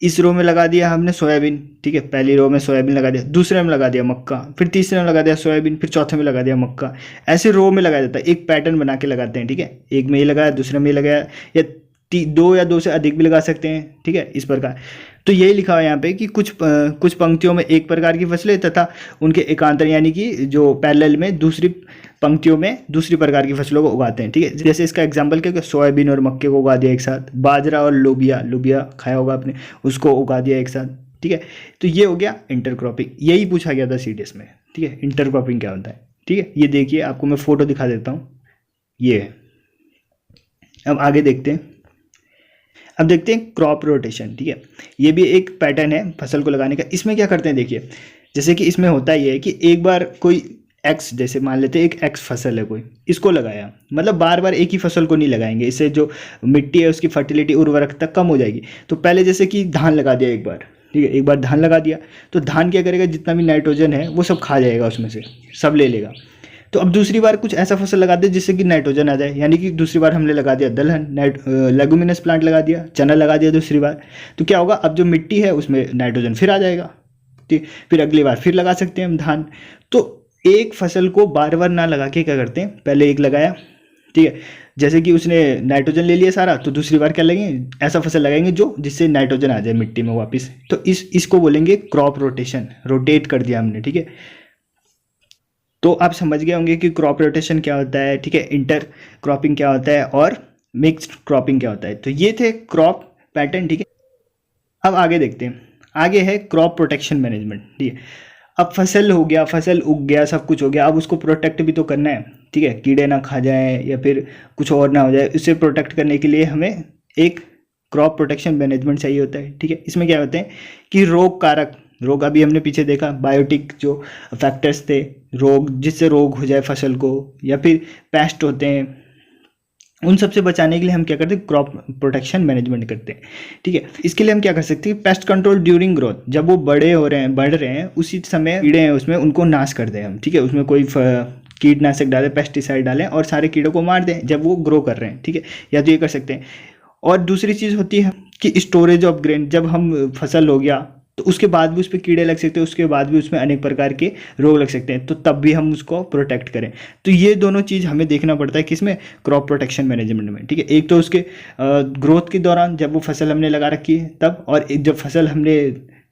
इस रो में लगा दिया हमने सोयाबीन। ठीक है, पहली रो में सोयाबीन लगा दिया, दूसरे में लगा दिया मक्का, फिर तीसरे में लगा दिया सोयाबीन, फिर चौथे में लगा दिया मक्का। ऐसे रो में लगाया जाता है, एक पैटर्न बना के लगाते हैं। ठीक है, एक में ये लगाया, दूसरे में ये लगाया, या 2 या 2 से अधिक भी लगा सकते हैं। ठीक है, इस प्रकार तो यही लिखा हुआ है यहाँ पे कि कुछ पंक्तियों में एक प्रकार की फसलें तथा उनके एकांतर यानी कि जो पैरेलल में दूसरी पंक्तियों में दूसरी प्रकार की फसलों को उगाते हैं, ठीक है। जैसे इसका एग्जांपल क्या, सोयाबीन और मक्के को उगा दिया एक साथ, बाजरा और लोबिया, लोबिया खाया होगा आपने, उसको उगा दिया एक साथ, ठीक है। तो ये हो गया इंटरक्रॉपिंग, यही पूछा गया था सीडीएस में, ठीक है। इंटरक्रॉपिंग क्या होता है, ठीक है। ये देखिए आपको मैं फोटो दिखा देता हूँ, ये है। अब आगे देखते हैं, अब देखते हैं क्रॉप रोटेशन, ठीक है। ये भी एक पैटर्न है फसल को लगाने का। इसमें क्या करते हैं देखिए, जैसे कि इसमें होता ये है कि एक बार कोई एक्स, जैसे मान लेते हैं एक एक्स फसल है कोई, इसको लगाया, मतलब बार बार एक ही फसल को नहीं लगाएंगे, इससे जो मिट्टी है उसकी फर्टिलिटी उर्वरकता कम हो जाएगी। तो पहले जैसे कि धान लगा दिया एक बार, ठीक है, एक बार धान लगा दिया तो धान क्या करेगा, जितना भी नाइट्रोजन है वो सब खा जाएगा, उसमें से सब ले लेगा। तो अब दूसरी बार कुछ ऐसा फसल लगा दे जिससे कि नाइट्रोजन आ जाए, यानी कि दूसरी बार हमने लगा दिया दलहन, लेगुमिनस प्लांट लगा दिया, चना लगा दिया दूसरी बार, तो क्या होगा, अब जो मिट्टी है उसमें नाइट्रोजन फिर आ जाएगा, ठीक। फिर अगली बार फिर लगा सकते हैं हम धान। तो एक फसल को बार बार ना लगा के क्या करते हैं, पहले एक लगाया, ठीक है, जैसे कि उसने नाइट्रोजन ले लिया सारा, तो दूसरी बार क्या लगेंगे, ऐसा फसल लगाएंगे जो जिससे नाइट्रोजन आ जाए मिट्टी में वापस। तो इसको बोलेंगे क्रॉप रोटेशन, रोटेट कर दिया हमने, ठीक है। तो आप समझ गए होंगे कि क्रॉप रोटेशन क्या होता है, ठीक है, इंटर क्रॉपिंग क्या होता है और मिक्स्ड क्रॉपिंग क्या होता है। तो ये थे क्रॉप पैटर्न, ठीक है। अब आगे देखते हैं, आगे है क्रॉप प्रोटेक्शन मैनेजमेंट, ठीक है। अब फसल हो गया, फसल उग गया, सब कुछ हो गया, अब उसको प्रोटेक्ट भी तो करना है, ठीक है, कीड़े ना खा जाए या फिर कुछ और ना हो जाए, उससे प्रोटेक्ट करने के लिए हमें एक क्रॉप प्रोटेक्शन मैनेजमेंट चाहिए होता है, ठीक है। इसमें क्या होते हैं कि रोग कारक, रोग अभी हमने पीछे देखा, बायोटिक जो फैक्टर्स थे, रोग जिससे रोग हो जाए फसल को, या फिर पेस्ट होते हैं, उन सबसे बचाने के लिए हम क्या करते हैं, क्रॉप प्रोटेक्शन मैनेजमेंट करते हैं, ठीक है। इसके लिए हम क्या कर सकते हैं, पेस्ट कंट्रोल ड्यूरिंग ग्रोथ, जब वो बड़े हो रहे हैं, बढ़ रहे हैं, उसी समय कीड़े हैं उसमें, उनको नाश कर दें हम, ठीक है। उसमें कोई कीटनाशक डालें, पेस्टिसाइड डालें और सारे कीड़ों को मार दें जब वो ग्रो कर रहे हैं, ठीक है, या तो ये कर सकते हैं। और दूसरी चीज़ होती है कि स्टोरेज ऑफ ग्रेन, जब हम फसल हो गया तो उसके बाद भी उस पर कीड़े लग सकते हैं, उसके बाद भी उसमें अनेक प्रकार के रोग लग सकते हैं, तो तब भी हम उसको प्रोटेक्ट करें। तो ये दोनों चीज़ हमें देखना पड़ता है किसमें, क्रॉप प्रोटेक्शन मैनेजमेंट में, ठीक है। एक तो उसके ग्रोथ के दौरान जब वो फसल हमने लगा रखी है तब, और एक जब फसल हमने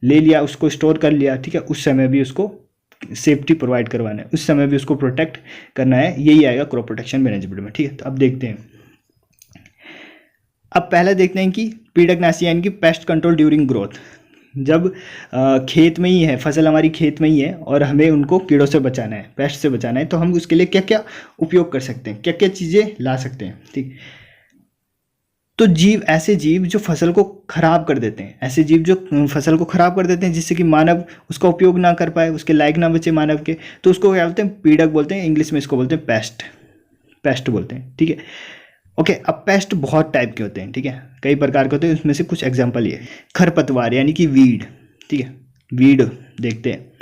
ले लिया, उसको स्टोर कर लिया, ठीक है, उस समय भी उसको सेफ्टी प्रोवाइड करवाना है, उस समय भी उसको प्रोटेक्ट करना है, यही आएगा क्रॉप प्रोटेक्शन मैनेजमेंट में, ठीक है। तो अब देखते हैं, अब पहला देखते हैं कि पीड़कनाशी यानी कि पेस्ट कंट्रोल ड्यूरिंग ग्रोथ। जब खेत में ही है, फसल हमारी खेत में ही है और हमें उनको कीड़ों से बचाना है, पेस्ट से बचाना है, तो हम उसके लिए क्या क्या उपयोग कर सकते हैं, क्या क्या चीज़ें ला सकते हैं, ठीक। तो जीव, ऐसे जीव जो फसल को खराब कर देते हैं, ऐसे जीव जो फसल को खराब कर देते हैं जिससे कि मानव उसका उपयोग ना कर पाए, उसके लायक ना बचे मानव के, तो उसको क्या बोलते हैं, पीड़क बोलते हैं, इंग्लिश में इसको बोलते हैं पेस्ट, पेस्ट बोलते हैं, ठीक है। ओके, अब पेस्ट बहुत टाइप के होते हैं, ठीक है, कई प्रकार के होते हैं, उसमें से कुछ एग्जांपल ये, खरपतवार यानी कि वीड, ठीक है, वीड देखते हैं।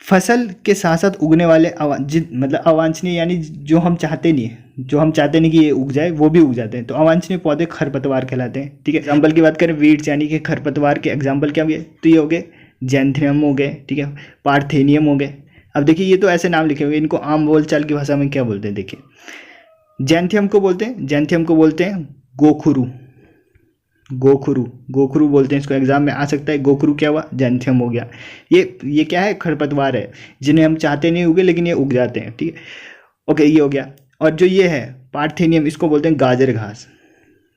फसल के साथ साथ उगने वाले मतलब अवांछनीय, यानी जो हम चाहते नहीं है, जो हम चाहते नहीं कि ये उग जाए, वो भी उग जाते हैं, तो अवांछनीय पौधे खरपतवार कहलाते हैं, ठीक है। एग्जाम्पल की बात करें वीड्स यानी कि खरपतवार के एग्जाम्पल क्या हुए, तो ये हो गए जैंथियम हो गए, ठीक है, पार्थेनियम हो गए। अब देखिए ये तो ऐसे नाम लिखे हुए, इनको आम बोलचाल की भाषा में क्या बोलते हैं, देखिए जैंथियम को बोलते हैं, जैंथियम को बोलते हैं गोखुरु, गोखुरु, गोखुरु बोलते हैं इसको, एग्जाम में आ सकता है। गोखुरु क्या हुआ, जैंथियम हो गया। ये क्या है, खरपतवार है जिन्हें हम चाहते नहीं उगे लेकिन ये उग जाते हैं, ठीक है। ओके, ये हो गया। और जो ये है पार्थेनियम, इसको बोलते हैं गाजर घास,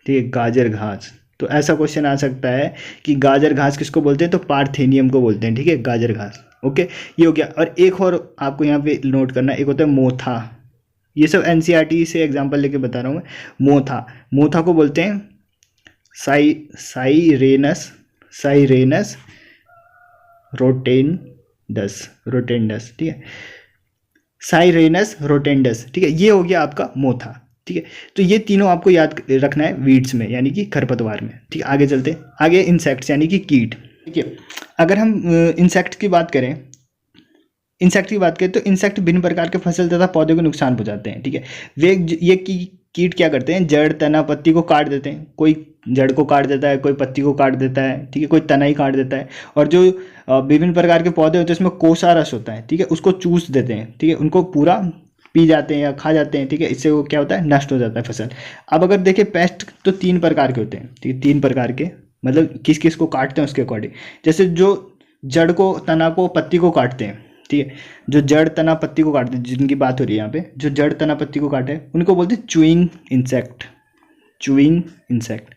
ठीक है, गाजर घास। तो ऐसा क्वेश्चन आ सकता है कि गाजर घास किसको बोलते हैं, तो पार्थेनियम को बोलते हैं, ठीक है, गाजर घास। ओके, ये हो गया। और एक और आपको यहाँ पे नोट करना, एक होता है मोथा, ये सब एनसीईआरटी से एग्जांपल लेके बता रहा हूँ मैं। मोथा, मोथा को बोलते हैं साइरेनस, साइरेनस रोटेंडस, रोटेंडस, ठीक है, साइरेनस रोटेंडस, ठीक है, ये हो गया आपका मोथा, ठीक है। तो ये तीनों आपको याद रखना है वीड्स में यानी कि खरपतवार में, ठीक है। आगे चलते हैं, आगे इंसेक्ट्स यानी कि कीट, ठीक है। अगर हम इंसेक्ट की बात करें, इंसेक्ट की बात करें तो इंसेक्ट भिन्न प्रकार के फसल तथा पौधे को नुकसान पहुंचाते हैं, ठीक है। वे ये कीट क्या करते हैं, जड़, तना, पत्ती को काट देते हैं। कोई जड़ को काट देता है, कोई पत्ती को काट देता है, ठीक है, कोई तना ही काट देता है। और जो विभिन्न प्रकार के पौधे होते हैं उसमें कोसा रस होता है, ठीक है, उसको चूस देते हैं, ठीक है, उनको पूरा पी जाते हैं या खा जाते हैं, ठीक है। इससे वो क्या होता है, नष्ट हो जाता है फसल। अब अगर देखें पेस्ट तो 3 प्रकार के होते हैं, ठीक है, 3 प्रकार के मतलब किस किस को काटते हैं उसके अकॉर्डिंग। जैसे जो जड़ को, तना को, पत्ती को काटते हैं, ठीक है, जो जड़ तना पत्ती को काटते हैं, जिनकी बात हो रही है यहाँ पे, जो जड़ तना पत्ती को काटे उनको बोलते हैं chewing insect. Chewing insect,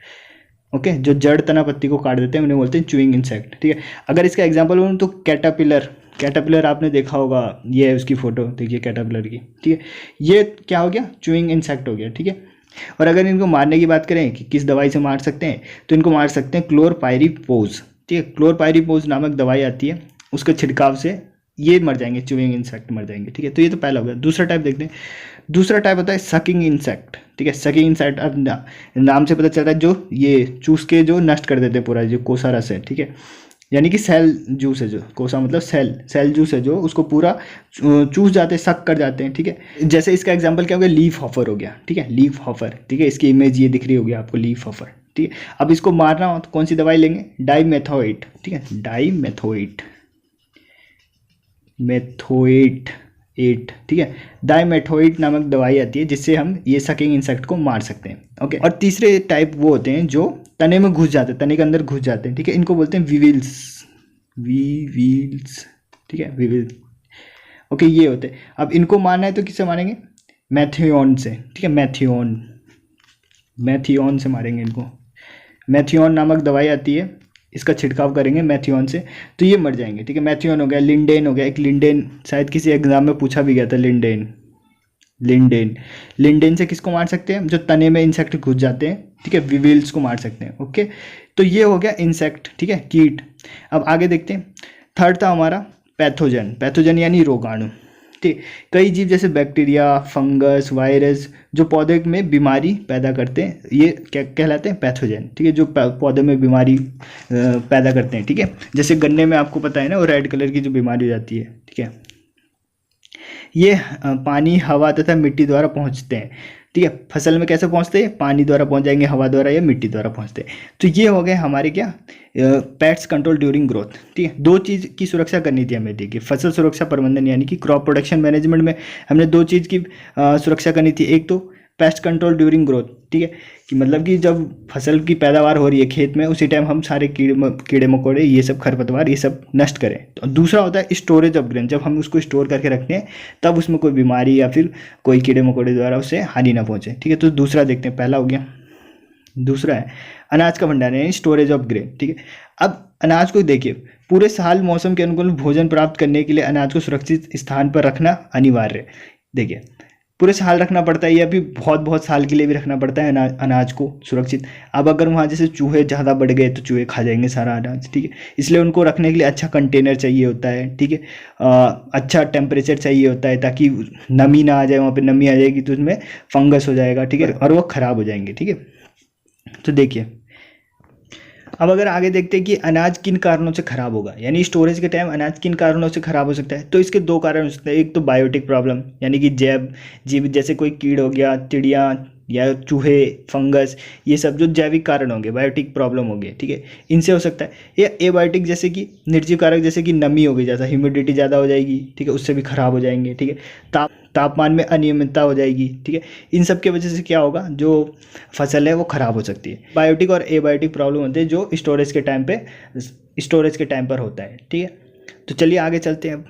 okay. जो जड़ तना पत्ती को काट देते हैं उन्हें बोलते हैं चूइंग इंसेक्ट, ठीक है। अगर इसका एग्जांपल बोलूँ तो कैटरपिलर, कैटरपिलर आपने देखा होगा, ये है उसकी फोटो, देखिए कैटरपिलर की, ठीक है। ये क्या हो गया, चूइंग इंसेक्ट हो गया, ठीक है। और अगर इनको मारने की बात करें कि किस दवाई से मार सकते हैं, तो इनको मार सकते हैं क्लोरपाइरीपोज, ठीक है। क्लोरपाइरीपोज नामक दवाई आती है, उसके छिड़काव से ये मर जाएंगे, चूइंग इंसेक्ट मर जाएंगे, ठीक है। तो ये तो पहला हो गया। दूसरा टाइप देखते हैं। दूसरा टाइप होता है सकिंग इंसेक्ट, ठीक है। सकिंग इंसेक्ट, अब नाम से पता चलता है जो ये चूस के जो नष्ट कर देते हैं पूरा जो कोसा रस है, ठीक है। यानी कि सेल जूस है, जो कोसा मतलब सेल जूस है, जो उसको पूरा चूस जाते हैं, सक कर जाते हैं, ठीक है। जैसे इसका एग्जांपल क्या हो गया, लीफ हॉफर हो गया, ठीक है, लीफ हॉफर, ठीक है। इसकी इमेज ये दिख रही होगी आपको, लीफ हॉफर, ठीक है। अब इसको मारना हो तो कौन सी दवाई लेंगे, डाइमेथोएट, ठीक है, डाइमेथोएट, मेथोएट 8, ठीक है। डाइमेथोएट नामक दवाई आती है जिससे हम ये सकिंग इंसेक्ट को मार सकते हैं, ओके। और तीसरे टाइप वो होते हैं जो तने में घुस जाते हैं, तने के अंदर घुस जाते हैं, ठीक है। इनको बोलते हैं वीविल्स, वीविल्स, ठीक है, वीविल्स, ओके। ये होते हैं। अब इनको मारना है तो किससे मारेंगे, मैथियोन से, ठीक है, मैथियोन से मारेंगे इनको। मैथियोन नामक दवाई आती है, इसका छिड़काव करेंगे मैथियोन से, तो ये मर जाएंगे, ठीक है। मैथियोन हो गया, लिंडेन हो गया, एक लिंडेन शायद किसी एग्जाम में पूछा भी गया था, लिंडेन से किसको मार सकते हैं, जो तने में इंसेक्ट घुस जाते हैं, ठीक है, विविल्स को मार सकते हैं, ओके। तो ये हो गया इंसेक्ट, ठीक है, कीट। अब आगे देखते हैं। थर्ड था हमारा पैथोजन यानी रोगाणु, ठीक। कई जीव जैसे बैक्टीरिया, फंगस, वायरस जो पौधे में बीमारी पैदा करते हैं, ये क्या कहलाते हैं, पैथोजन, ठीक है, जो पौधे में बीमारी पैदा करते हैं, ठीक है। जैसे गन्ने में आपको पता है ना, वो रेड कलर की जो बीमारी हो जाती है, ठीक है। ये पानी, हवा तथा मिट्टी द्वारा पहुंचते हैं, ठीक है। फसल में कैसे पहुंचते हैं, पानी द्वारा पहुंच जाएंगे, हवा द्वारा या मिट्टी द्वारा पहुंचते हैं। तो ये हो गए हमारे क्या, पेट्स कंट्रोल ड्यूरिंग ग्रोथ, ठीक है। दो चीज़ की सुरक्षा करनी थी हमें, देखिए, फसल सुरक्षा प्रबंधन यानी कि क्रॉप प्रोडक्शन मैनेजमेंट में हमने दो चीज़ की सुरक्षा करनी थी। एक तो पेस्ट कंट्रोल ड्यूरिंग ग्रोथ, ठीक है, कि मतलब कि जब फसल की पैदावार हो रही है खेत में, उसी टाइम हम सारे कीड़े मकोड़े, ये सब खरपतवार, ये सब नष्ट करें। तो दूसरा होता है स्टोरेज ऑफ ग्रेन, जब हम उसको स्टोर करके रखते हैं तब उसमें कोई बीमारी या फिर कोई कीड़े मकोड़े द्वारा उससे हानि ना पहुंचे, ठीक है। तो दूसरा देखते हैं, पहला हो गया। दूसरा है अनाज का भंडारण यानी स्टोरेज ऑफ ग्रेन, ठीक है। अब अनाज को देखिए, पूरे साल मौसम के अनुकूल भोजन प्राप्त करने के लिए अनाज को सुरक्षित स्थान पर रखना अनिवार्य है। देखिए, पूरे साल रखना पड़ता है या फिर बहुत साल के लिए भी रखना पड़ता है अनाज को सुरक्षित। अब अगर वहाँ जैसे चूहे ज़्यादा बढ़ गए तो चूहे खा जाएंगे सारा अनाज, ठीक है। इसलिए उनको रखने के लिए अच्छा कंटेनर चाहिए होता है, ठीक है। अच्छा टेम्परेचर चाहिए होता है ताकि नमी ना आ जाए, वहाँ पे नमी आ जाएगी तो उसमें फंगस हो जाएगा, ठीक है, और वो ख़राब हो जाएंगे, ठीक है। तो देखिए, अब अगर आगे देखते हैं कि अनाज किन कारणों से खराब होगा, यानी स्टोरेज के टाइम अनाज किन कारणों से खराब हो सकता है, तो इसके दो कारण हो सकते हैं। एक तो बायोटिक प्रॉब्लम, यानी कि जैव जीव जैसे कोई कीड़ हो गया, चिड़िया या चूहे, फंगस, ये सब जो जैविक कारण होंगे, बायोटिक प्रॉब्लम हो गए, ठीक है, इनसे हो सकता है। या एबायोटिक जैसे कि निर्जीव कारक, जैसे कि नमी हो गई, जैसा ह्यूमिडिटी ज़्यादा हो जाएगी, ठीक है, उससे भी खराब हो जाएंगे, ठीक है। तापमान में अनियमितता हो जाएगी, ठीक है। इन सब की वजह से क्या होगा, जो फसल है वो ख़राब हो सकती है। बायोटिक और एबायोटिक प्रॉब्लम होते हैं जो स्टोरेज के टाइम पर होता है, ठीक है। तो चलिए आगे चलते हैं अब।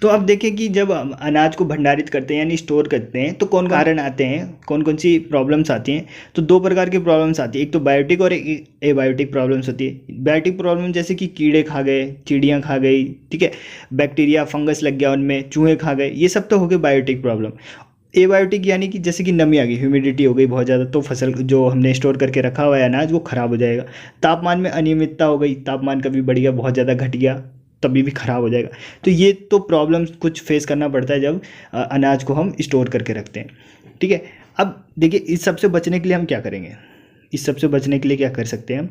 तो अब देखें कि जब हम अनाज को भंडारित करते हैं यानी स्टोर करते हैं तो कौन कारण आते हैं, कौन सी प्रॉब्लम्स आती हैं। तो दो प्रकार की प्रॉब्लम्स आती है, एक तो बायोटिक और एक एबायोटिक प्रॉब्लम्स होती है। बायोटिक प्रॉब्लम जैसे कि कीड़े खा गए, चिड़ियाँ खा गई, ठीक है, बैक्टीरिया फंगस लग गया उनमें, चूहे खा गए, ये सब तो हो गए बायोटिक प्रॉब्लम। एबायोटिक यानी कि जैसे कि नमी आ गई, ह्यूमिडिटी हो गई बहुत ज़्यादा, तो फसल जो हमने स्टोर करके रखा हुआ है अनाज वो ख़राब हो जाएगा। तापमान में अनियमितता हो गई, तापमान कभी बढ़ गया, बहुत ज़्यादा घट गया, तभी भी ख़राब हो जाएगा। तो ये तो प्रॉब्लम्स कुछ फेस करना पड़ता है जब अनाज को हम स्टोर करके रखते हैं, ठीक है। अब देखिए, इस सब से बचने के लिए हम क्या करेंगे, इस सब से बचने के लिए क्या कर सकते हैं हम,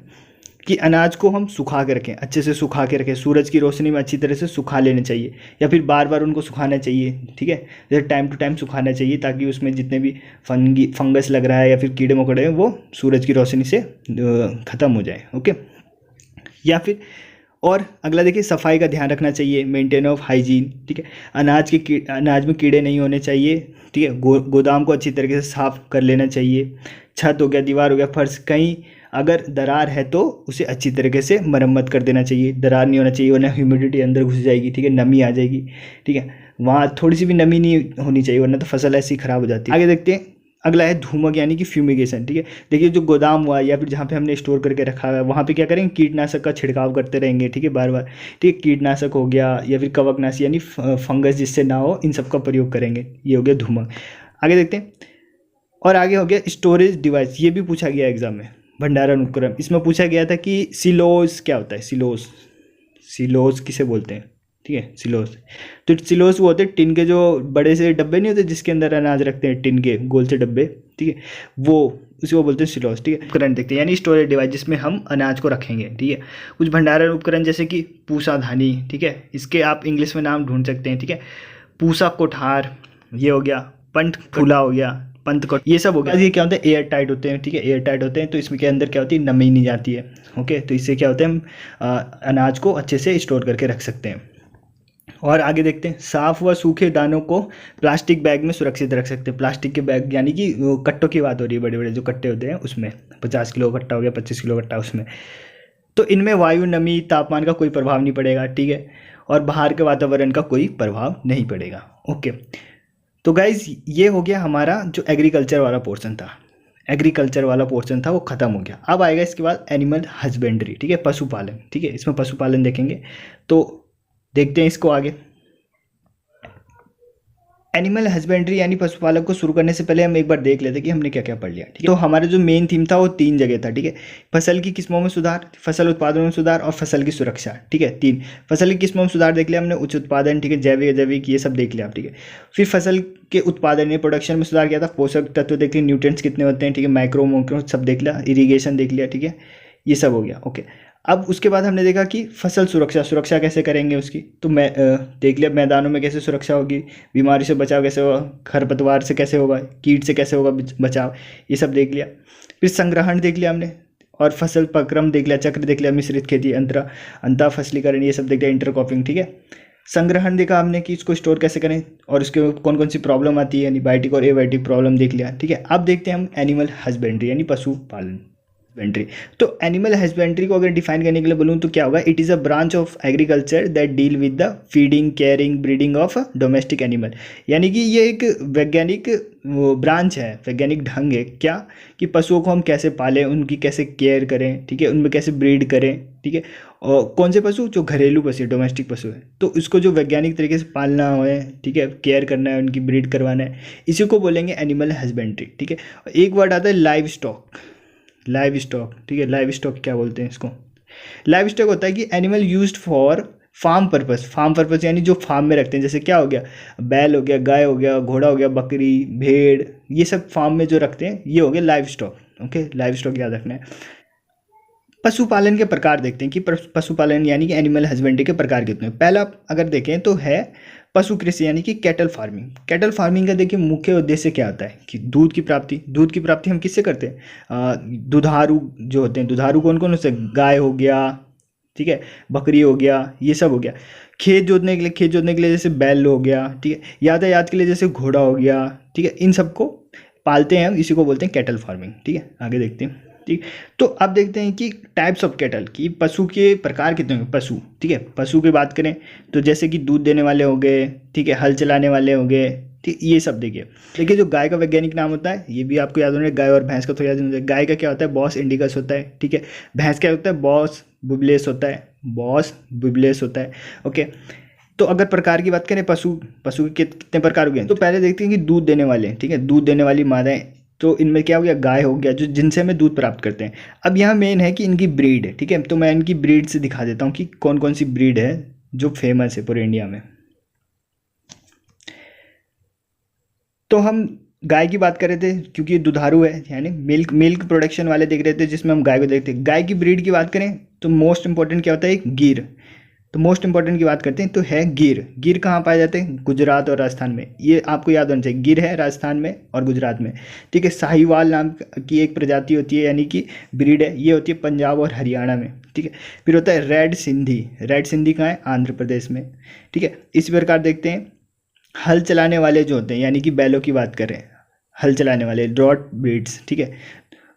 कि अनाज को हम सुखा के रखें, अच्छे से सुखा के रखें, सूरज की रोशनी में अच्छी तरह से सुखा लेने चाहिए, या फिर बार बार उनको सुखाना चाहिए, ठीक है, जैसे टाइम टू टाइम सुखाना चाहिए, ताकि उसमें जितने भी फंगस लग रहा है या फिर कीड़े मकोड़े हैं वो सूरज की रोशनी से ख़त्म हो जाए, ओके। या फिर और अगला देखिए, सफाई का ध्यान रखना चाहिए, मेंटेन ऑफ हाइजीन, ठीक है। अनाज में कीड़े नहीं होने चाहिए, ठीक है। गोदाम को अच्छी तरीके से साफ़ कर लेना चाहिए। छत हो गया, दीवार हो गया, फर्श, कहीं अगर दरार है तो उसे अच्छी तरीके से मरम्मत कर देना चाहिए, दरार नहीं होना चाहिए वरना ह्यूमिडिटी अंदर घुस जाएगी, ठीक है, नमी आ जाएगी, ठीक है, वहाँ थोड़ी सी भी नमी नहीं होनी चाहिए वरना तो फसल ऐसी ख़राब हो जाती है। आगे देखते हैं, अगला है धूमक यानी कि फ्यूमिगेशन, ठीक है। देखिए जो गोदाम हुआ या फिर जहाँ पे हमने स्टोर करके रखा हुआ है वहाँ पे क्या करेंगे, कीटनाशक का छिड़काव करते रहेंगे, ठीक है, बार बार, ठीक है, कीटनाशक हो गया या फिर कवकनाशी यानी फंगस जिससे ना हो, इन सब का प्रयोग करेंगे, ये हो गया धूमक। आगे देखते हैं, और आगे हो गया स्टोरेज डिवाइस, ये भी पूछा गया एग्जाम में, भंडारण उपकरण। इसमें पूछा गया था कि सिलोस क्या होता है, सिलोस, सिलोस किसे बोलते हैं, ठीक है, सिलोस। तो सिलोस वो होते हैं टिन के जो बड़े से डब्बे नहीं होते जिसके अंदर अनाज रखते हैं, टिन के गोल से डब्बे, ठीक है, वो उसी को बोलते हैं सिलोस, ठीक है। उपकरण देखते हैं यानी स्टोरेज डिवाइस जिसमें हम अनाज को रखेंगे, ठीक है। कुछ भंडारण उपकरण जैसे कि पूसाधानी, ठीक है, इसके आप इंग्लिश में नाम ढूंढ सकते हैं, ठीक है, पूसा कोठार, ये हो गया, पंथ खुला हो गया, पंथ को, ये सब हो गया। ये क्या होता है, एयर टाइट होते हैं, ठीक है, एयर टाइट होते हैं, तो इसमें के अंदर क्या होती है, नमी नहीं जाती है, ओके। तो इससे क्या होता है, हम अनाज को अच्छे से स्टोर करके रख सकते हैं। और आगे देखते हैं, साफ व सूखे दानों को प्लास्टिक बैग में सुरक्षित रख सकते हैं। प्लास्टिक के बैग यानी कि वो कट्टों की बात हो रही है, बड़े बड़े जो कट्टे होते हैं उसमें, 50 किलो कट्टा हो गया, 25 किलो कट्टा, उसमें तो इनमें वायु, नमी, तापमान का कोई प्रभाव नहीं पड़ेगा, ठीक है, और बाहर के वातावरण का कोई प्रभाव नहीं पड़ेगा, ओके। तो गाइज ये हो गया हमारा जो एग्रीकल्चर वाला पोर्शन था, एग्रीकल्चर वाला पोर्शन था वो ख़त्म हो गया। अब आएगा इसके बाद एनिमल हस्बेंड्री, ठीक है, पशुपालन, ठीक है, इसमें पशुपालन देखेंगे। तो देखते हैं इसको आगे। एनिमल हस्बेंड्री यानी पशुपालक को शुरू करने से पहले हम एक बार देख लेते हैं कि हमने क्या क्या पढ़ लिया, ठीक है। तो हमारा जो मेन थीम था वो 3 जगह था, ठीक है, फसल की किस्मों में सुधार, फसल उत्पादन में सुधार और फसल की सुरक्षा, ठीक है, 3। फसल की किस्मों में सुधार देख लिया हमने, उच्च उत्पादन, ठीक है, जैविक अजैविक, ये सब देख लिया, ठीक है। फिर फसल के उत्पादन में प्रोडक्शन में सुधार किया था, पोषक तत्व देख लिए, न्यूट्रिएंट्स कितने होते हैं, ठीक है, माइक्रो मोक्रो सब देख लिया, इरीगेशन देख लिया, ठीक है, ये सब हो गया, ओके। अब उसके बाद हमने देखा कि फसल सुरक्षा, सुरक्षा कैसे करेंगे उसकी, तो मैं देख लिया मैदानों में कैसे सुरक्षा होगी, बीमारी से बचाव कैसे होगा, खरपतवार से कैसे होगा, कीट से कैसे होगा बचाव, ये सब देख लिया। फिर संग्रहण देख लिया हमने, और फसल प्रक्रम देख लिया, चक्र देख लिया, मिश्रित खेती, अंतः फसलीकरण, ये सब देख लिया, इंटरक्रॉपिंग, ठीक है। संग्रहण देखा हमने कि इसको स्टोर कैसे करें और उसके कौन कौन सी प्रॉब्लम आती है, यानी बायोटिक और एबायोटिक प्रॉब्लम देख लिया, ठीक है। अब देखते हैं हम एनिमल हस्बेंड्री यानी पशुपालन हस्बेंड्री। तो एनिमल हस्बेंड्री को अगर डिफाइन करने के लिए बोलूँ तो क्या होगा, it is a branch of agriculture that deal with the feeding, caring, breeding of domestic animal. यानी कि ये एक वैज्ञानिक ब्रांच है, वैज्ञानिक ढंग है क्या, कि पशुओं को हम कैसे पालें, उनकी कैसे केयर करें, ठीक है, उनमें कैसे ब्रीड करें, ठीक है। और कौन से पशु, जो घरेलू पशु, डोमेस्टिक पशु है, तो इसको जो वैज्ञानिक तरीके से पालना है, ठीक है, केयर करना है, उनकी ब्रीड करवाना है, इसी को बोलेंगे एनिमल हस्बेंड्री, ठीक है। एक वर्ड आता है लाइव स्टॉक, लाइव स्टॉक, ठीक है, लाइव स्टॉक क्या बोलते हैं इसको, लाइव स्टॉक होता है कि animal used for farm purpose, farm purpose यानी जो फार्म में रखते हैं, जैसे क्या हो गया, बैल हो गया, गाय हो गया, घोड़ा हो गया, बकरी, भेड़, ये सब फार्म में जो रखते हैं ये हो गया live stock, okay, live stock याद रखना है। पशुपालन के प्रकार देखते हैं कि पशुपालन यानी कि एनिमल हस्बेंड्री के प्रकार कितने हैं। पहला अगर देखें तो है पशु कृषि यानी कि कैटल फार्मिंग। कैटल फार्मिंग का देखिए मुख्य उद्देश्य क्या होता है कि दूध की प्राप्ति, दूध की प्राप्ति हम किससे करते हैं, दुधारू जो होते हैं, दुधारू कौन कौन होते हैं, गाय हो गया, ठीक है, बकरी हो गया, ये सब हो गया। खेत जोतने के लिए, खेत जोतने के लिए जैसे बैल हो गया, ठीक है, यातायात के लिए जैसे घोड़ा हो गया, ठीक है, इन सबको पालते हैं हम, इसी को बोलते हैं कैटल फार्मिंग, ठीक है। आगे देखते हैं, ठीक। तो अब देखते हैं कि टाइप्स ऑफ कैटल, की पशु के प्रकार कितने होंगे, पशु, ठीक है, पशु की बात करें तो जैसे कि दूध देने वाले हो गए, ठीक है, हल चलाने वाले हो गए, ठीक, ये सब देखिए जो गाय का वैज्ञानिक नाम होता है ये भी आपको याद होना है, गाय और भैंस का तो याद होना है। गाय का क्या होता है, बॉस इंडिकस होता है, ठीक है, भैंस क्या होता है, बॉस बुबलेस होता है, बॉस बुबलेस होता है, ओके। तो अगर प्रकार की बात करें पशु के कितने प्रकार हो गए, तो पहले देखते हैं कि दूध देने वाले, ठीक है, दूध देने वाली मादाएं, तो इनमें क्या हो गया, गाय हो गया, जो जिनसे हमें दूध प्राप्त करते हैं। अब यहाँ मेन है कि इनकी ब्रीड है, ठीक है, तो मैं इनकी ब्रीड से दिखा देता हूँ कि कौन कौन सी ब्रीड है जो फेमस है पूरे इंडिया में। तो हम गाय की बात कर रहे थे क्योंकि ये दुधारू है, यानी मिल्क प्रोडक्शन वाले देख रहे थे जिसमें हम गाय को देखते हैं। गाय की ब्रीड की बात करें तो मोस्ट इंपॉर्टेंट क्या होता है, गिर। तो मोस्ट इंपॉर्टेंट की बात करते हैं तो है गिर। गिर कहाँ पाए जाते हैं, गुजरात और राजस्थान में, ये आपको याद होना चाहिए, गिर है राजस्थान में और गुजरात में, ठीक है। साहिवाल नाम की एक प्रजाति होती है यानी कि ब्रीड है, ये होती है पंजाब और हरियाणा में, ठीक है। फिर होता है रेड सिंधी, रेड सिंधी कहाँ है, आंध्र प्रदेश में, ठीक है। इसी प्रकार देखते हैं हल चलाने वाले जो होते हैं यानी कि बैलों की बात करें, हल चलाने वाले ड्रॉट ब्रीड्स, ठीक है।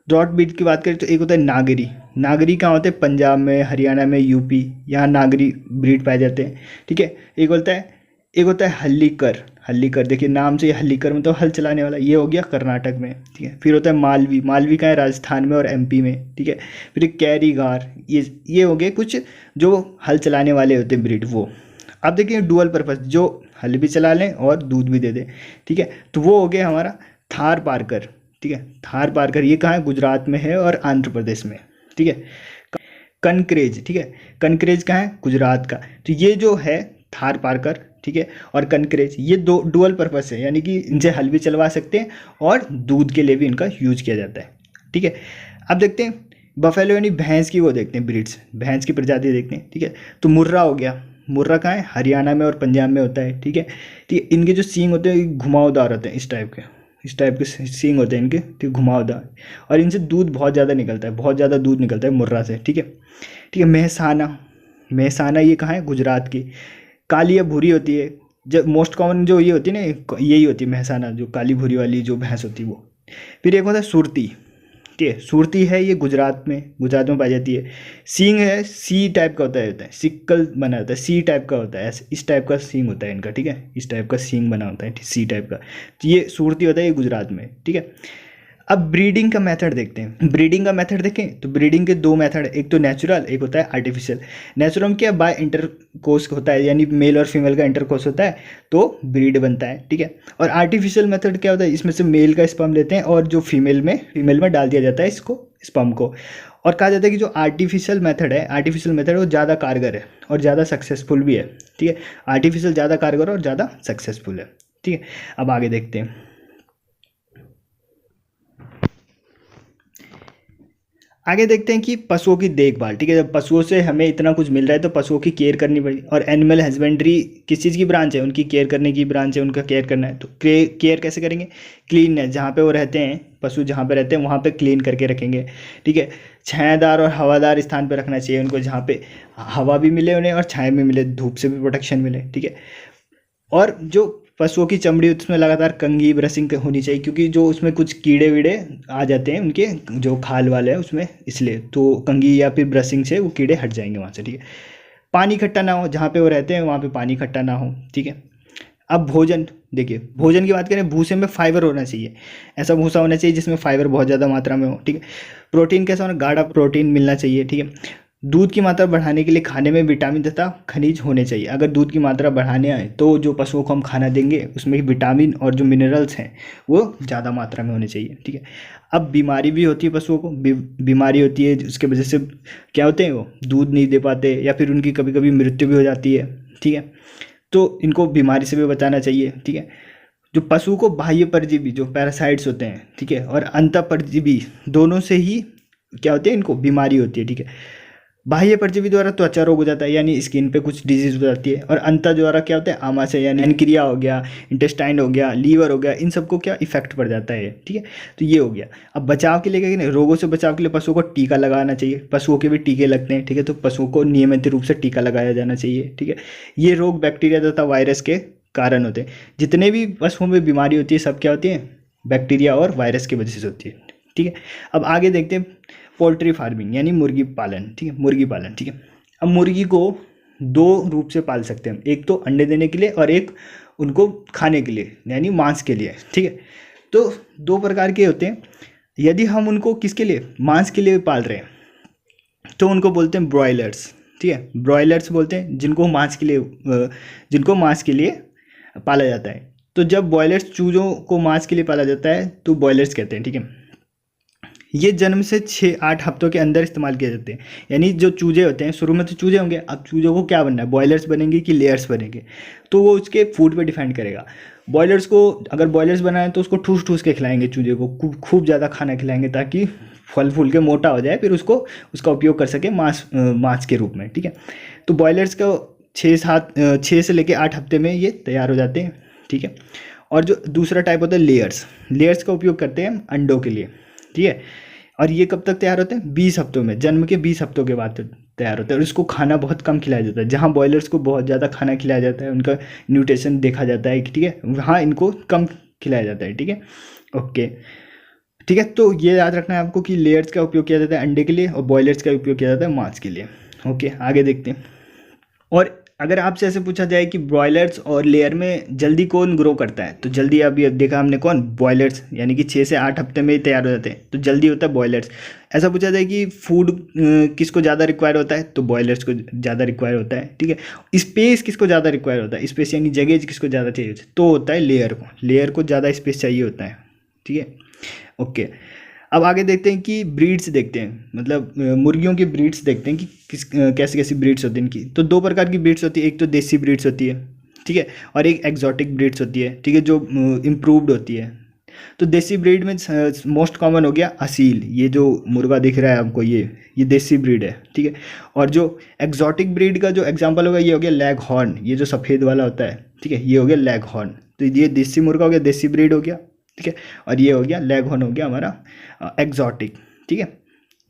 ब्रॉड ब्रीड की बात करें तो एक होता है नागरी। नागरी कहाँ होते हैं? पंजाब में, हरियाणा में, यूपी, यहाँ नागरी ब्रीड पाए जाते हैं, ठीक है। एक होता है हल्लीकर। हल्लीकर देखिए नाम से ही हल्लीकर मतलब हल चलाने वाला, ये हो गया कर्नाटक में, ठीक है। फिर होता है मालवी। मालवी का है राजस्थान में और एमपी में, ठीक है। फिर एक कैरीगार, ये हो गए कुछ जो हल चलाने वाले होते हैं ब्रीड वो। अब देखिए डुअल पर्पस, जो हल भी चला लें और दूध भी दे दें, ठीक है। तो वो हो गया हमारा थार पारकर, ठीक है। थार पारकर ये कहाँ है? गुजरात में है और आंध्र प्रदेश में, ठीक है। कनक्रेज, ठीक है। कनक्रेज कहाँ है? गुजरात का। तो ये जो है थार पारकर, ठीक है, और कनक्रेज, ये दो डुअल पर्पस है, यानी कि इनसे हल भी चलवा सकते हैं और दूध के लिए भी इनका यूज किया जाता है, ठीक है। अब देखते हैं बफेलो यानी भैंस की वो देखते हैं ब्रीड्स, भैंस की प्रजाति देखते हैं, ठीक है। तो मुर्रा हो गया। मुर्रा कहाँ है? हरियाणा में और पंजाब में होता है, ठीक है। ठीक है, इनके जो सींग होते हैं घुमावदार होते हैं, इस टाइप के सींग होते हैं इनके, ठीक है, घुमावदार। और इनसे दूध बहुत ज़्यादा निकलता है, बहुत ज़्यादा दूध निकलता है मुर्रा से, ठीक है। ठीक है, मेहसाना। मेहसाना ये कहाँ है? गुजरात की। काली या भूरी होती है, जब मोस्ट कॉमन जो ये होती है ना, यही होती है मेहसाना, जो काली भूरी वाली जो भैंस होती है वो। फिर एक होता है सुरती, ठीक है। सुरती है ये गुजरात में पाई जाती है। सींग है, सी टाइप का होता है सिक्कल बना होता है, सी टाइप का होता है, इस टाइप का सींग होता है इनका, ठीक है। इस टाइप का सींग बना होता है, सी टाइप का। तो ये सुरती होता है, ये गुजरात में, ठीक है। अब ब्रीडिंग का मेथड देखते हैं। ब्रीडिंग का मेथड देखें तो ब्रीडिंग के दो मेथड, एक तो नेचुरल, एक होता है आर्टिफिशियल। नेचुरल में क्या? बाय इंटरकोर्स होता है, यानी मेल और फीमेल का इंटरकोर्स होता है तो ब्रीड बनता है, ठीक है। और आर्टिफिशियल मेथड क्या होता है? इसमें से मेल का स्पर्म लेते हैं और जो फीमेल में डाल दिया जाता है इसको, स्पर्म को। और कहा जाता है कि जो आर्टिफिशियल मेथड वो ज़्यादा कारगर है और ज़्यादा सक्सेसफुल भी है, ठीक है। आर्टिफिशियल ज़्यादा कारगर और ज़्यादा सक्सेसफुल है, ठीक है। अब आगे देखते हैं। आगे देखते हैं कि पशुओं की देखभाल, ठीक है। जब पशुओं से हमें इतना कुछ मिल रहा है तो पशुओं की केयर करनी पड़ेगी। और एनिमल हस्बेंड्री किस चीज़ की ब्रांच है? उनकी केयर करने की ब्रांच है, उनका केयर करना है। तो केयर कैसे करेंगे? क्लीननेस, जहाँ पे वो रहते हैं पशु, जहाँ पे रहते हैं वहाँ पे क्लीन करके रखेंगे, ठीक है। छायादार और हवादार स्थान पर रखना चाहिए उनको, जहाँ पे हवा भी मिले उन्हें और छाया भी मिले, धूप से भी प्रोटेक्शन मिले, ठीक है। और जो पशुओं की चमड़ी उसमें लगातार कंघी ब्रशिंग होनी चाहिए, क्योंकि जो उसमें कुछ कीड़े वीड़े आ जाते हैं उनके जो खाल वाले हैं उसमें, इसलिए तो कंघी या फिर ब्रशिंग से वो कीड़े हट जाएंगे वहाँ से, ठीक है। पानी इकट्ठा ना हो, जहाँ पे वो रहते हैं वहाँ पे पानी इकट्ठा ना हो, ठीक है। अब भोजन देखिए, भोजन की बात करें, भूसे में फाइबर होना चाहिए, ऐसा भूसा होना चाहिए जिसमें फाइबर बहुत ज़्यादा मात्रा में हो, ठीक है। प्रोटीन कैसा होना? गाढ़ा प्रोटीन मिलना चाहिए, ठीक है। दूध की मात्रा बढ़ाने के लिए खाने में विटामिन तथा खनिज होने चाहिए। अगर दूध की मात्रा बढ़ाने आए तो जो पशुओं को हम खाना देंगे उसमें विटामिन और जो मिनरल्स हैं वो ज़्यादा मात्रा में होने चाहिए, ठीक है। अब बीमारी भी होती है पशुओं को, बीमारी होती है उसके वजह से क्या होते हैं, वो दूध नहीं दे पाते या फिर उनकी कभी कभी मृत्यु भी हो जाती है, ठीक है। तो इनको बीमारी से भी बचाना चाहिए, ठीक है। जो पशु को बाह्य परजीवी जो पैरासाइट्स होते हैं, ठीक है, और अंतः परजीवी दोनों से ही क्या होते हैं, इनको बीमारी होती है, ठीक है। बाह्य परजीवी द्वारा त्वचा रोग हो जाता है, यानी स्किन पे कुछ डिजीज हो जाती है। और अंतर द्वारा क्या होता है? आमाशय यानी एनक्रिया हो गया, इंटेस्टाइन हो गया, लीवर हो गया, इन सबको क्या इफेक्ट पड़ जाता है, ठीक है। तो ये हो गया। अब बचाव के लिए क्या करें? रोगों से बचाव के लिए पशुओं को टीका लगाना चाहिए। पशुओं के भी टीके लगते हैं, ठीक है। तो पशुओं को नियमित रूप से टीका लगाया जाना चाहिए, ठीक है। ये रोग बैक्टीरिया तथा वायरस के कारण होते हैं। जितने भी पशुओं में बीमारी होती है सब क्या होती है? बैक्टीरिया और वायरस की वजह से होती है, ठीक है। अब आगे देखते हैं पोल्ट्री फार्मिंग यानी मुर्गी पालन, ठीक है, मुर्गी पालन, ठीक है। अब मुर्गी को दो रूप से पाल सकते हैं, एक तो अंडे देने के लिए और एक उनको खाने के लिए यानी मांस के लिए, ठीक है। तो दो प्रकार के होते हैं। यदि हम उनको किसके लिए? मांस के लिए पाल रहे हैं तो उनको बोलते हैं ब्रॉयलर्स, ठीक है। ब्रॉयलर्स बोलते हैं जिनको मांस के लिए पाला जाता है। तो जब बॉयलर्स चूज़ों को मांस के लिए पाला जाता है तो बॉयलर्स कहते हैं, ठीक है। ये जन्म से 6-8 हफ्तों के अंदर इस्तेमाल किए जाते हैं। यानी जो चूजे होते हैं, शुरू में तो चूजे होंगे, अब चूजों को क्या बनना है? बॉयलर्स बनेंगे कि लेयर्स बनेंगे, तो वो उसके फूड पे डिपेंड करेगा। बॉयलर्स को अगर बॉयलर्स बनाए तो उसको ठूस ठूस के खिलाएंगे, चूजे को खूब ज़्यादा खाना खिलाएंगे ताकि फल फूल के मोटा हो जाए, फिर उसका उपयोग कर सके मांस के रूप में, ठीक है। तो बॉयलर्स को 6 से लेकर 8 हफ्ते में ये तैयार हो जाते हैं, ठीक है। और जो दूसरा टाइप होता है लेयर्स का उपयोग करते हैं हम अंडों के लिए, ठीक है। और ये कब तक तैयार होते हैं? 20 हफ्तों में, जन्म के 20 हफ्तों के बाद तैयार होता है। और इसको खाना बहुत कम खिलाया जाता है। जहाँ बॉयलर्स को बहुत ज़्यादा खाना खिलाया जाता है, उनका न्यूट्रिशन देखा जाता है, ठीक है, वहाँ इनको कम खिलाया जाता है, ठीक है। ओके, ठीक है। तो ये याद रखना है आपको कि लेयर्स का उपयोग किया जाता है अंडे के लिए और बॉयलर्स का उपयोग किया जाता है मांस के लिए। ओके, आगे देखते हैं। और अगर आपसे ऐसे पूछा जाए कि ब्रॉयलर्स और लेयर में जल्दी कौन ग्रो करता है, तो जल्दी अभी देखा हमने कौन, बॉयलर्स, यानी कि 6 से 8 हफ्ते में ही तैयार हो जाते हैं, तो जल्दी होता है बॉयलर्स। ऐसा पूछा जाए कि फूड किसको ज़्यादा रिक्वायर होता है, तो बॉयलर्स को ज़्यादा रिक्वायर होता है। ठीक है। स्पेस किसको ज़्यादा रिक्वायर होता है, स्पेस यानी जगह किसको ज़्यादा चाहिए होती है, तो होता है लेयर को ज़्यादा स्पेस चाहिए होता है। ठीक है। ओके, अब आगे देखते हैं कि ब्रीड्स देखते हैं, मतलब मुर्गियों की ब्रीड्स देखते हैं कि कैसी कैसी ब्रीड्स होती हैं इनकी। तो 2 प्रकार की ब्रीड्स होती है, एक तो देसी ब्रीड्स होती है, ठीक है, और एक एक्जॉटिक ब्रीड्स होती है, ठीक है, जो इम्प्रूव्ड होती है। तो देसी ब्रीड में मोस्ट कॉमन हो गया असील, ये जो मुर्गा दिख रहा है आपको, ये देसी ब्रीड है। ठीक है। और जो एक्जॉटिक ब्रीड का जो एग्जांपल होगा, ये हो गया लैग हॉर्न, ये जो सफ़ेद वाला होता है, ठीक है, ये हो गया लैग हॉर्न। तो ये देसी मुर्गा हो गया, देसी ब्रीड हो गया, ठीक है, और ये हो गया लैग हॉर्न, हो गया हमारा एक्जॉटिक। ठीक है,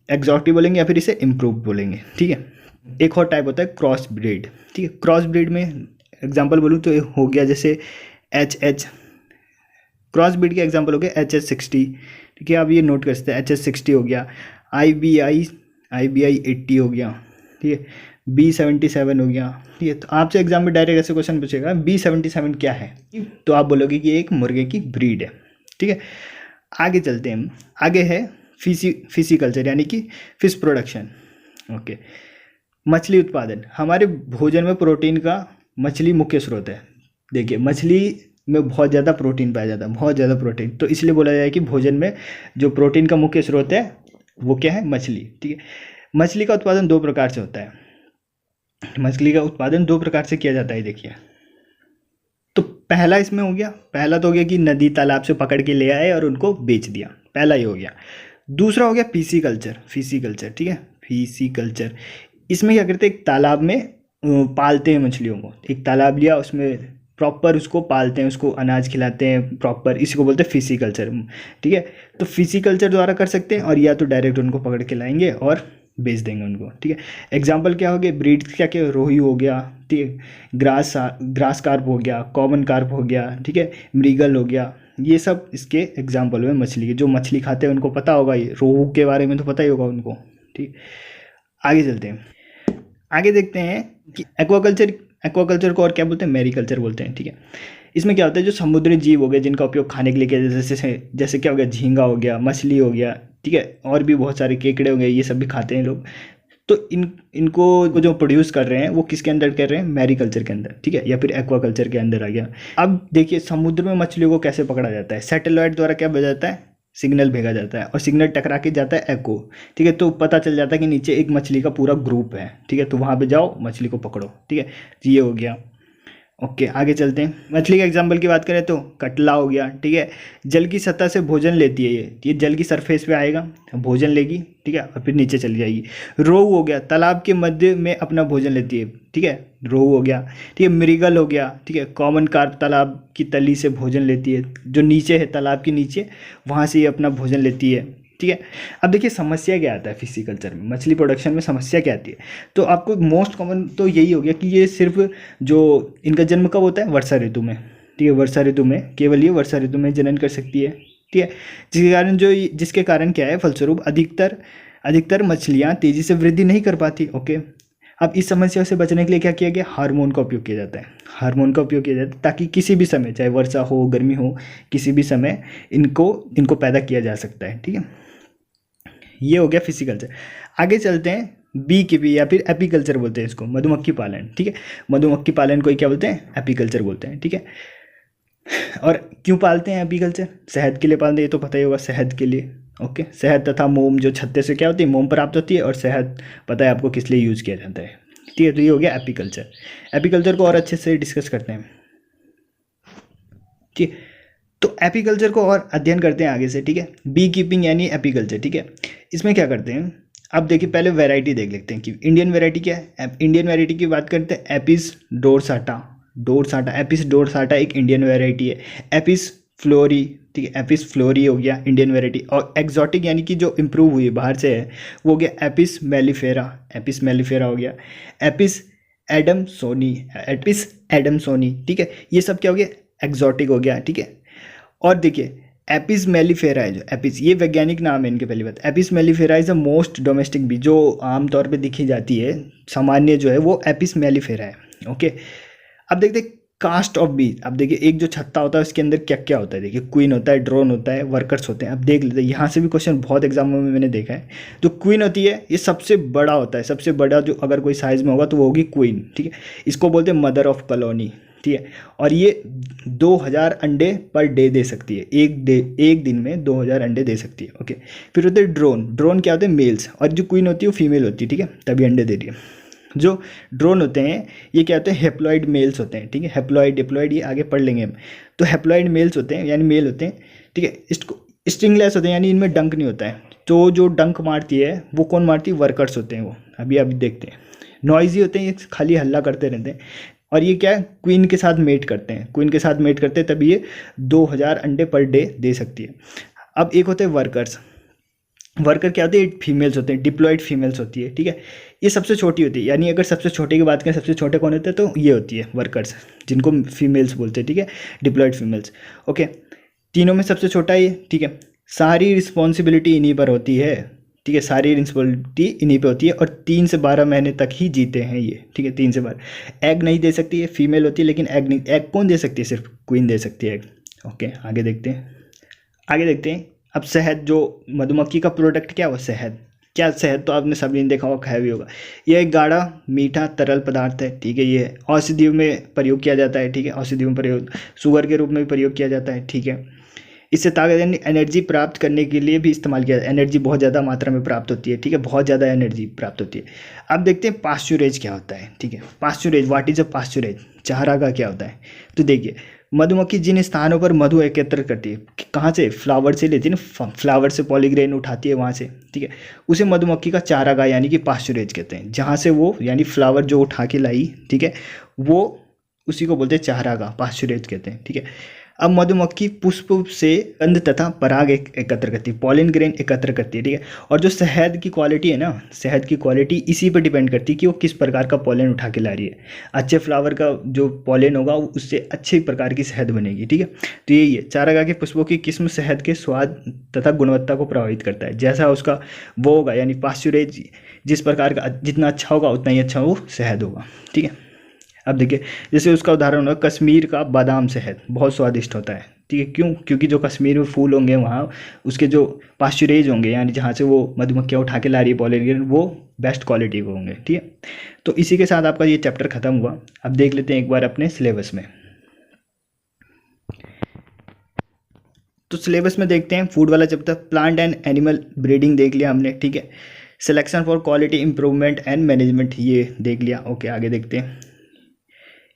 एक्जॉटिक बोलेंगे या फिर इसे इम्प्रूव बोलेंगे। ठीक है। एक और टाइप होता है क्रॉस ब्रीड। ठीक है, क्रॉस ब्रीड में एग्जांपल बोलूँ तो हो गया जैसे एच क्रॉस ब्रीड के एग्जांपल हो गया HH60। ठीक है, आप ये नोट कर सकते हैं, HH60 हो गया, IBI 80 हो गया, ठीक है, B77 हो गया। ठीक है। तो आपसे एग्जाम में डायरेक्ट ऐसे क्वेश्चन पूछेगा B77 क्या है, तो आप बोलोगे कि एक मुर्गे की ब्रीड है। ठीक है। आगे चलते हैं हम, आगे है फिशिकल्चर यानी कि फिश प्रोडक्शन। ओके, मछली उत्पादन। हमारे भोजन में प्रोटीन का मछली मुख्य स्रोत है। देखिए, मछली में बहुत ज़्यादा प्रोटीन पाया जाता है, बहुत ज़्यादा प्रोटीन, तो इसलिए बोला जाए कि भोजन में जो प्रोटीन का मुख्य स्रोत है वो क्या है, मछली। ठीक है। मछली का उत्पादन 2 प्रकार से होता है, मछली का उत्पादन 2 प्रकार से किया जाता है। देखिए, तो पहला इसमें हो गया, पहला तो हो गया कि नदी तालाब से पकड़ के ले आए और उनको बेच दिया, पहला ये हो गया। दूसरा हो गया फिशिकल्चर। ठीक है, फिशिकल्चर, इसमें क्या करते हैं, एक तालाब में पालते हैं मछलियों को। एक तालाब लिया, उसमें प्रॉपर उसको पालते हैं, उसको अनाज खिलाते हैं प्रॉपर, इसी को बोलते हैं फिशिकल्चर। ठीक है। तो फिशिकल्चर द्वारा कर सकते हैं, और या तो डायरेक्ट उनको पकड़ के लाएंगे और बेच देंगे उनको। ठीक है। एग्जाम्पल क्या हो गया, ब्रीड्स क्या क्या, रोही हो गया, ठीक है, ग्रास कार्प हो गया, कॉमन कार्प हो गया, ठीक है, मृगल हो गया, ये सब इसके एग्जाम्पल हुए मछली के। जो मछली खाते हैं उनको पता होगा, ये रोहू के बारे में तो पता ही होगा उनको। ठीक, आगे चलते हैं, आगे देखते हैं कि एक्वाकल्चर को और क्या बोलते हैं, मैरीकल्चर बोलते हैं। ठीक है। इसमें क्या होता है, जो समुद्री जीव हो गए जिनका उपयोग खाने के लिए किया जाता है, जैसे क्या हो गया, झींगा हो गया, मछली हो गया, ठीक है, और भी बहुत सारे केकड़े हो गए, ये सब भी खाते हैं लोग। तो इनको जो प्रोड्यूस कर रहे हैं वो किसके अंदर कर रहे हैं, मैरीकल्चर के अंदर। ठीक है, या फिर एक्वाकल्चर के अंदर आ गया। अब देखिए, समुद्र में मछलियों को कैसे पकड़ा जाता है, सैटेलाइट द्वारा क्या भेजा जाता है, सिग्नल भेजा जाता है, और सिग्नल टकरा के जाता है एको। ठीक है, तो पता चल जाता है कि नीचे एक मछली का पूरा ग्रुप है। ठीक है, तो वहाँ पे जाओ, मछली को पकड़ो। ठीक है, ये हो गया। ओके, आगे चलते हैं। मछली के एग्जाम्पल की बात करें तो कटला हो गया। ठीक है, जल की सतह से भोजन लेती है, ये जल की सरफेस पे आएगा, भोजन लेगी, ठीक है, और फिर नीचे चली जाएगी। रोहू हो गया, तालाब के मध्य में अपना भोजन लेती है। ठीक है, रोहू हो गया। ठीक है, मृगल हो गया। ठीक है, कॉमन कार्प, तालाब की तली से भोजन लेती है, जो नीचे है तालाब के नीचे, वहाँ से ये अपना भोजन लेती है। ठीक है। अब देखिए, समस्या क्या आता है फिशिकल्चर में, मछली प्रोडक्शन में समस्या क्या आती है, तो आपको मोस्ट कॉमन तो यही हो गया कि ये सिर्फ जो इनका जन्म कब होता है, वर्षा ऋतु में। ठीक है, वर्षा ऋतु में, केवल ये वर्षा ऋतु में जनन कर सकती है। ठीक है, जिसके कारण क्या है, फलस्वरूप अधिकतर मछलियाँ तेज़ी से वृद्धि नहीं कर पाती। ओके, अब इस समस्या से बचने के लिए क्या किया गया, हार्मोन का उपयोग किया जाता है। हार्मोन का उपयोग किया जाता है ताकि किसी भी समय, चाहे वर्षा हो, गर्मी हो, किसी भी समय इनको पैदा किया जा सकता है। ठीक है, ये हो गया फिशिकल्चर। आगे चलते हैं, बी कीपिंग या फिर एपीकल्चर बोलते हैं इसको, मधुमक्खी पालन। ठीक है, मधुमक्खी पालन को क्या बोलते हैं, एपीकल्चर बोलते हैं। ठीक है, और क्यों पालते हैं एपीकल्चर, शहद के लिए पालते हैं, ये तो पता ही होगा, शहद के लिए। ओके, शहद तथा मोम, जो छत्ते से क्या होती है, मोम प्राप्त होती है, और शहद पता है आपको किस लिए यूज़ किया जाता है। ठीक है, तो ये हो गया एपीकल्चर। एपीकल्चर को और अच्छे से डिस्कस करते हैं। ठीक है, तो एपीकल्चर को और अध्ययन करते हैं आगे से। ठीक है, बी कीपिंग यानी एपीकल्चर। ठीक है, इसमें क्या करते हैं, अब देखिए, पहले वैरायटी देख लेते हैं कि इंडियन वैरायटी क्या है। इंडियन वैरायटी की बात करते हैं, एपिस डोरसाटा। एपिस डोरसाटा एक इंडियन वैरायटी है। एपिस फ्लोरी, ठीक है, एपिस फ्लोरी हो गया इंडियन वैरायटी। और एक्जॉटिक यानी कि जो इम्प्रूव हुई बाहर से है, वो हो गया एपिस मेलिफेरा हो गया। एपिस एडमसोनी। ठीक है, ये सब क्या हो गया, एक्जॉटिक हो गया। ठीक है, और देखिए, एपिस मेलिफेरा है, जो एपिस, ये वैज्ञानिक नाम है इनके, पहली बात। Apis mellifera is the most domestic bee, जो आमतौर पे दिखी जाती है, सामान्य जो है वो एपिस मेलिफेरा है। ओके, अब देखते हैं कास्ट ऑफ बी। अब देखिए एक जो छत्ता होता है उसके अंदर क्या क्या होता है, देखिए क्वीन होता है, ड्रोन होता है, वर्कर्स होते हैं। अब देख लेते हैं, यहाँ से भी क्वेश्चन बहुत एग्जामों में मैंने देखा है। जो क्वीन होती है ये सबसे बड़ा होता है, सबसे बड़ा जो अगर कोई साइज में होगा तो वो होगी क्वीन, ठीक है। इसको बोलते हैं मदर ऑफ कॉलोनी, ठीक है। और ये 2000 अंडे पर डे दे सकती है, एक दिन में 2000 अंडे दे सकती है। ओके, फिर होते हैं ड्रोन। ड्रोन क्या होते हैं, मेल्स, और जो क्वीन होती है वो फीमेल होती है, ठीक है, तभी अंडे दे रही है। जो ड्रोन होते हैं ये क्या होते हैं, हेप्लॉइड मेल्स होते हैं, ठीक है। हेप्लॉइड डिप्लॉइड ये आगे पढ़ लेंगे हम। तो हेप्लॉइड मेल्स होते हैं यानी मेल होते हैं, ठीक है। इसको स्ट्रिंगलेस होते हैं यानी इनमें डंक नहीं होता है। तो जो डंक मारती है वो कौन मारती है, वर्कर्स होते हैं वो। अभी देखते हैं। नॉइजी होते हैं, ये खाली हल्ला करते रहते हैं। और ये क्या है, क्वीन के साथ मेट करते हैं, क्वीन के साथ मेट करते हैं तभी ये 2000 अंडे पर डे दे सकती है। अब एक होते हैं वर्कर्स। वर्कर क्या होते हैं, फीमेल्स होते हैं, डिप्लॉयड फीमेल्स होती है, ठीक है। ये सबसे छोटी होती है, यानी अगर सबसे छोटे की बात करें, सबसे छोटे कौन होते हैं, तो ये होती है वर्कर्स, जिनको फीमेल्स बोलते हैं, ठीक है, डिप्लॉयड फीमेल्स। ओके, तीनों में सबसे छोटा ये, ठीक है। सारी रिस्पॉन्सिबिलिटी इन्हीं पर होती है, ठीक है, सारी रिस्पॉन्सिबिलिटी इन्हीं पे होती है। और 3 से 12 महीने तक ही जीते हैं ये, ठीक है, 3 से 12। एग नहीं दे सकती है, फीमेल होती है, लेकिन एग नहीं, एग कौन दे सकती है, सिर्फ क्वीन दे सकती है एग। ओके, आगे देखते हैं। अब शहद, जो मधुमक्खी का प्रोडक्ट क्या हुआ, शहद। क्या शहद तो आपने सभी ने देखा होगा, खाया भी होगा। यह एक गाढ़ा मीठा तरल पदार्थ है, ठीक है। ये औषधियों में प्रयोग किया जाता है, ठीक है, औषधियों में प्रयोग, शुगर के रूप में भी प्रयोग किया जाता है, ठीक है। इससे ताकत यानी एनर्जी प्राप्त करने के लिए भी इस्तेमाल किया जाता है। एनर्जी बहुत ज़्यादा मात्रा में प्राप्त होती है, ठीक है, बहुत ज़्यादा एनर्जी प्राप्त होती है। अब देखते हैं पास्चुरेज क्या होता है, ठीक है। पास्चुरेज, व्हाट इज अ पास्चुरेज, चारागाह क्या होता है। तो देखिए, मधुमक्खी जिन स्थानों पर मधु एकत्र करती है, कहाँ से, फ्लावर से लेती है ना, फ्लावर से पॉलीग्रेन उठाती है वहाँ से, ठीक है, उसे मधुमक्खी का चारागाह यानी कि पास्चुरेज कहते हैं। जहाँ से वो यानी फ्लावर जो उठा के लाई, ठीक है, वो उसी को बोलते हैं चारागाह, पास्चुरेज कहते हैं, ठीक है। अब मधुमक्खी पुष्प से गंध तथा पराग एकत्र करती है, पॉलन ग्रेन एकत्र करती है, ठीक है। और जो शहद की क्वालिटी है ना, शहद की क्वालिटी इसी पर डिपेंड करती है कि वो किस प्रकार का पॉलन उठा के ला रही है। अच्छे फ्लावर का जो पॉलन होगा उससे अच्छे प्रकार की शहद बनेगी, ठीक है। तो यही है, चारागाह के पुष्पों की किस्म शहद के स्वाद तथा गुणवत्ता को प्रभावित करता है। जैसा उसका वो होगा यानी पास्चुरेज जिस प्रकार का, जितना अच्छा होगा उतना ही अच्छा वो शहद होगा, ठीक है। अब देखिए, जैसे उसका उदाहरण होगा कश्मीर का बादाम शहद, बहुत स्वादिष्ट होता है, ठीक है। क्यों, क्योंकि जो कश्मीर में फूल होंगे वहाँ उसके जो पास्चुरेज होंगे यानी जहाँ से वो मधुमक्खियाँ उठा के ला रही है पॉलिन, वो बेस्ट क्वालिटी के होंगे, ठीक है। तो इसी के साथ आपका ये चैप्टर खत्म हुआ। अब देख लेते हैं एक बार अपने सिलेबस में। तो सिलेबस में देखते हैं फूड वाला chapter, plant and animal breeding देख लिया हमने, ठीक है। Selection for quality improvement and management ये देख लिया। ओके, आगे देखते हैं।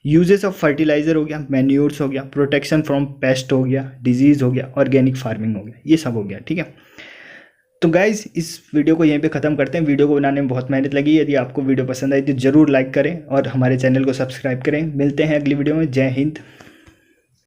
यूजेस ऑफ फर्टिलाइजर हो गया, मैन्योर्स हो गया, प्रोटेक्शन फ्रॉम पेस्ट हो गया, डिजीज़ हो गया, ऑर्गेनिक फार्मिंग हो गया, ये सब हो गया, ठीक है। तो गाइज इस वीडियो को यहीं पे ख़त्म करते हैं। वीडियो को बनाने में बहुत मेहनत लगी। यदि आपको वीडियो पसंद आई तो ज़रूर लाइक करें और हमारे चैनल को सब्सक्राइब करें। मिलते हैं अगली वीडियो में। जय हिंद।